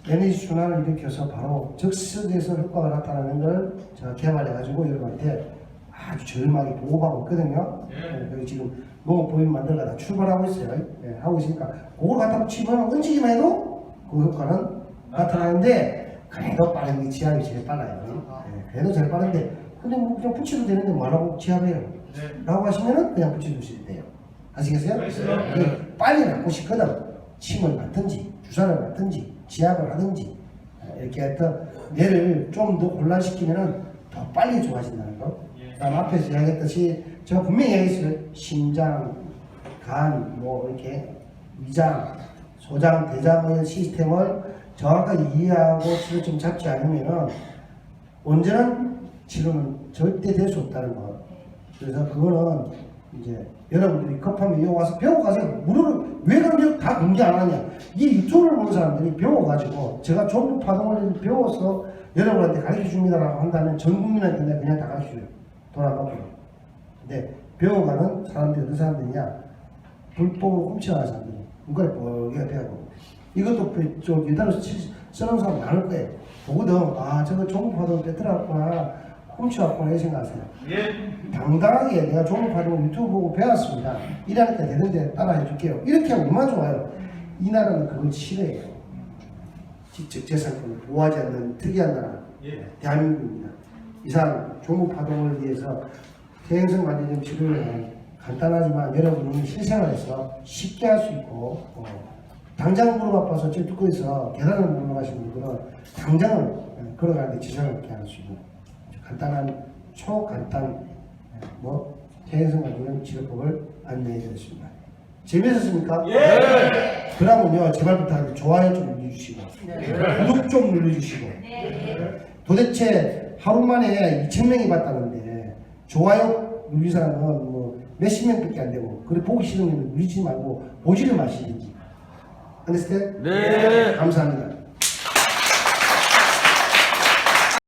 에너지 순환을 일으켜서 바로 즉석에서 효과가 나타나는 걸 제가 개발해가지고 여러분한테 아주 저렴하게 보고하고 있거든요. 그리고 지금 농업보험 만들다가 다 출발하고 있어요. 하고 있으니까 그걸 갖다 붙이면 얹기만 해도 그 효과는 나타나는데 그래도 빠른 게 지압이 제일 빨라요. 그래도 제일 빠른데 근데 뭐 그냥 붙여도 되는데 뭐라고 지압해요? 라고 하시면은 그냥 붙여주시면 돼요. 아시겠어요? 빨리 낫고 싶거든. 침을 맞든지 주사를 맞든지 지압을 하든지 이렇게 해서 뇌를 좀 더 혼란시키면은 더 빨리 좋아진다는 거. 그다음 앞에서 이야기했듯이 제가 분명히 이야기했어요. 심장, 간, 뭐 이렇게 위장, 소장, 대장의 시스템을 정확하게 이해하고 치료 좀 잡지 않으면은 언제는 치료는 절대 될 수 없다는 거. 그래서 그거는 이제 여러분들이 급하면 여기 와서 배워가세요. 무료로 왜 그럼 다 공개 안 하냐? 이 유튜브를 보는 사람들이 배워가지고 제가 전부 파동을 배워서 여러분한테 가르쳐 줍니다라고 한다면 전 국민한테 내가 그냥 다 가르쳐줘요. 돈 안 받고. 근데 배워가는 사람들이 어떤 사람들이냐? 불법으로 훔쳐가는 사람들이. 문과를 뻔하게 배우고. 이것도 저 일단은 쓰는 사람 많을 거예요. 보거든. 아, 저거 종파동 뺏더라구나. 훔쳐왔구나. 이렇게 생각하세요. 당당하게 내가 종파동 유튜브 보고 배웠습니다. 일하니까 되는데 따라해 줄게요. 이렇게 하면 얼마나 좋아요. 이 나라는 그걸 싫어해요. 지적 재산권을 보호하지 않는 특이한 나라. 대한민국입니다. 이상 종파동을 위해서 퇴행성 관리점 치료를 간단하지만 여러분이 실생활에서 쉽게 할 수 있고 당장 무릎 아파서 저 듣고 있어 계단을 못 올라가시는 분들은 당장은 걸어가는데 지장을 없게 할 수 있는 간단한 초간단 퇴행성 관리점 치료법을 안내해 드렸습니다. 재미있었습니까? 그러면요 제발 부탁드립니다. 좋아요 좀 눌러주시고 구독 좀 눌러주시고 도대체 하루 만에 2,000명이 봤다는데 좋아요 누린 사람은 뭐 몇십 명밖에 안 되고 그래 보기 싫으면 누리지 말고 보지를 마시든지. understand? 네. 감사합니다.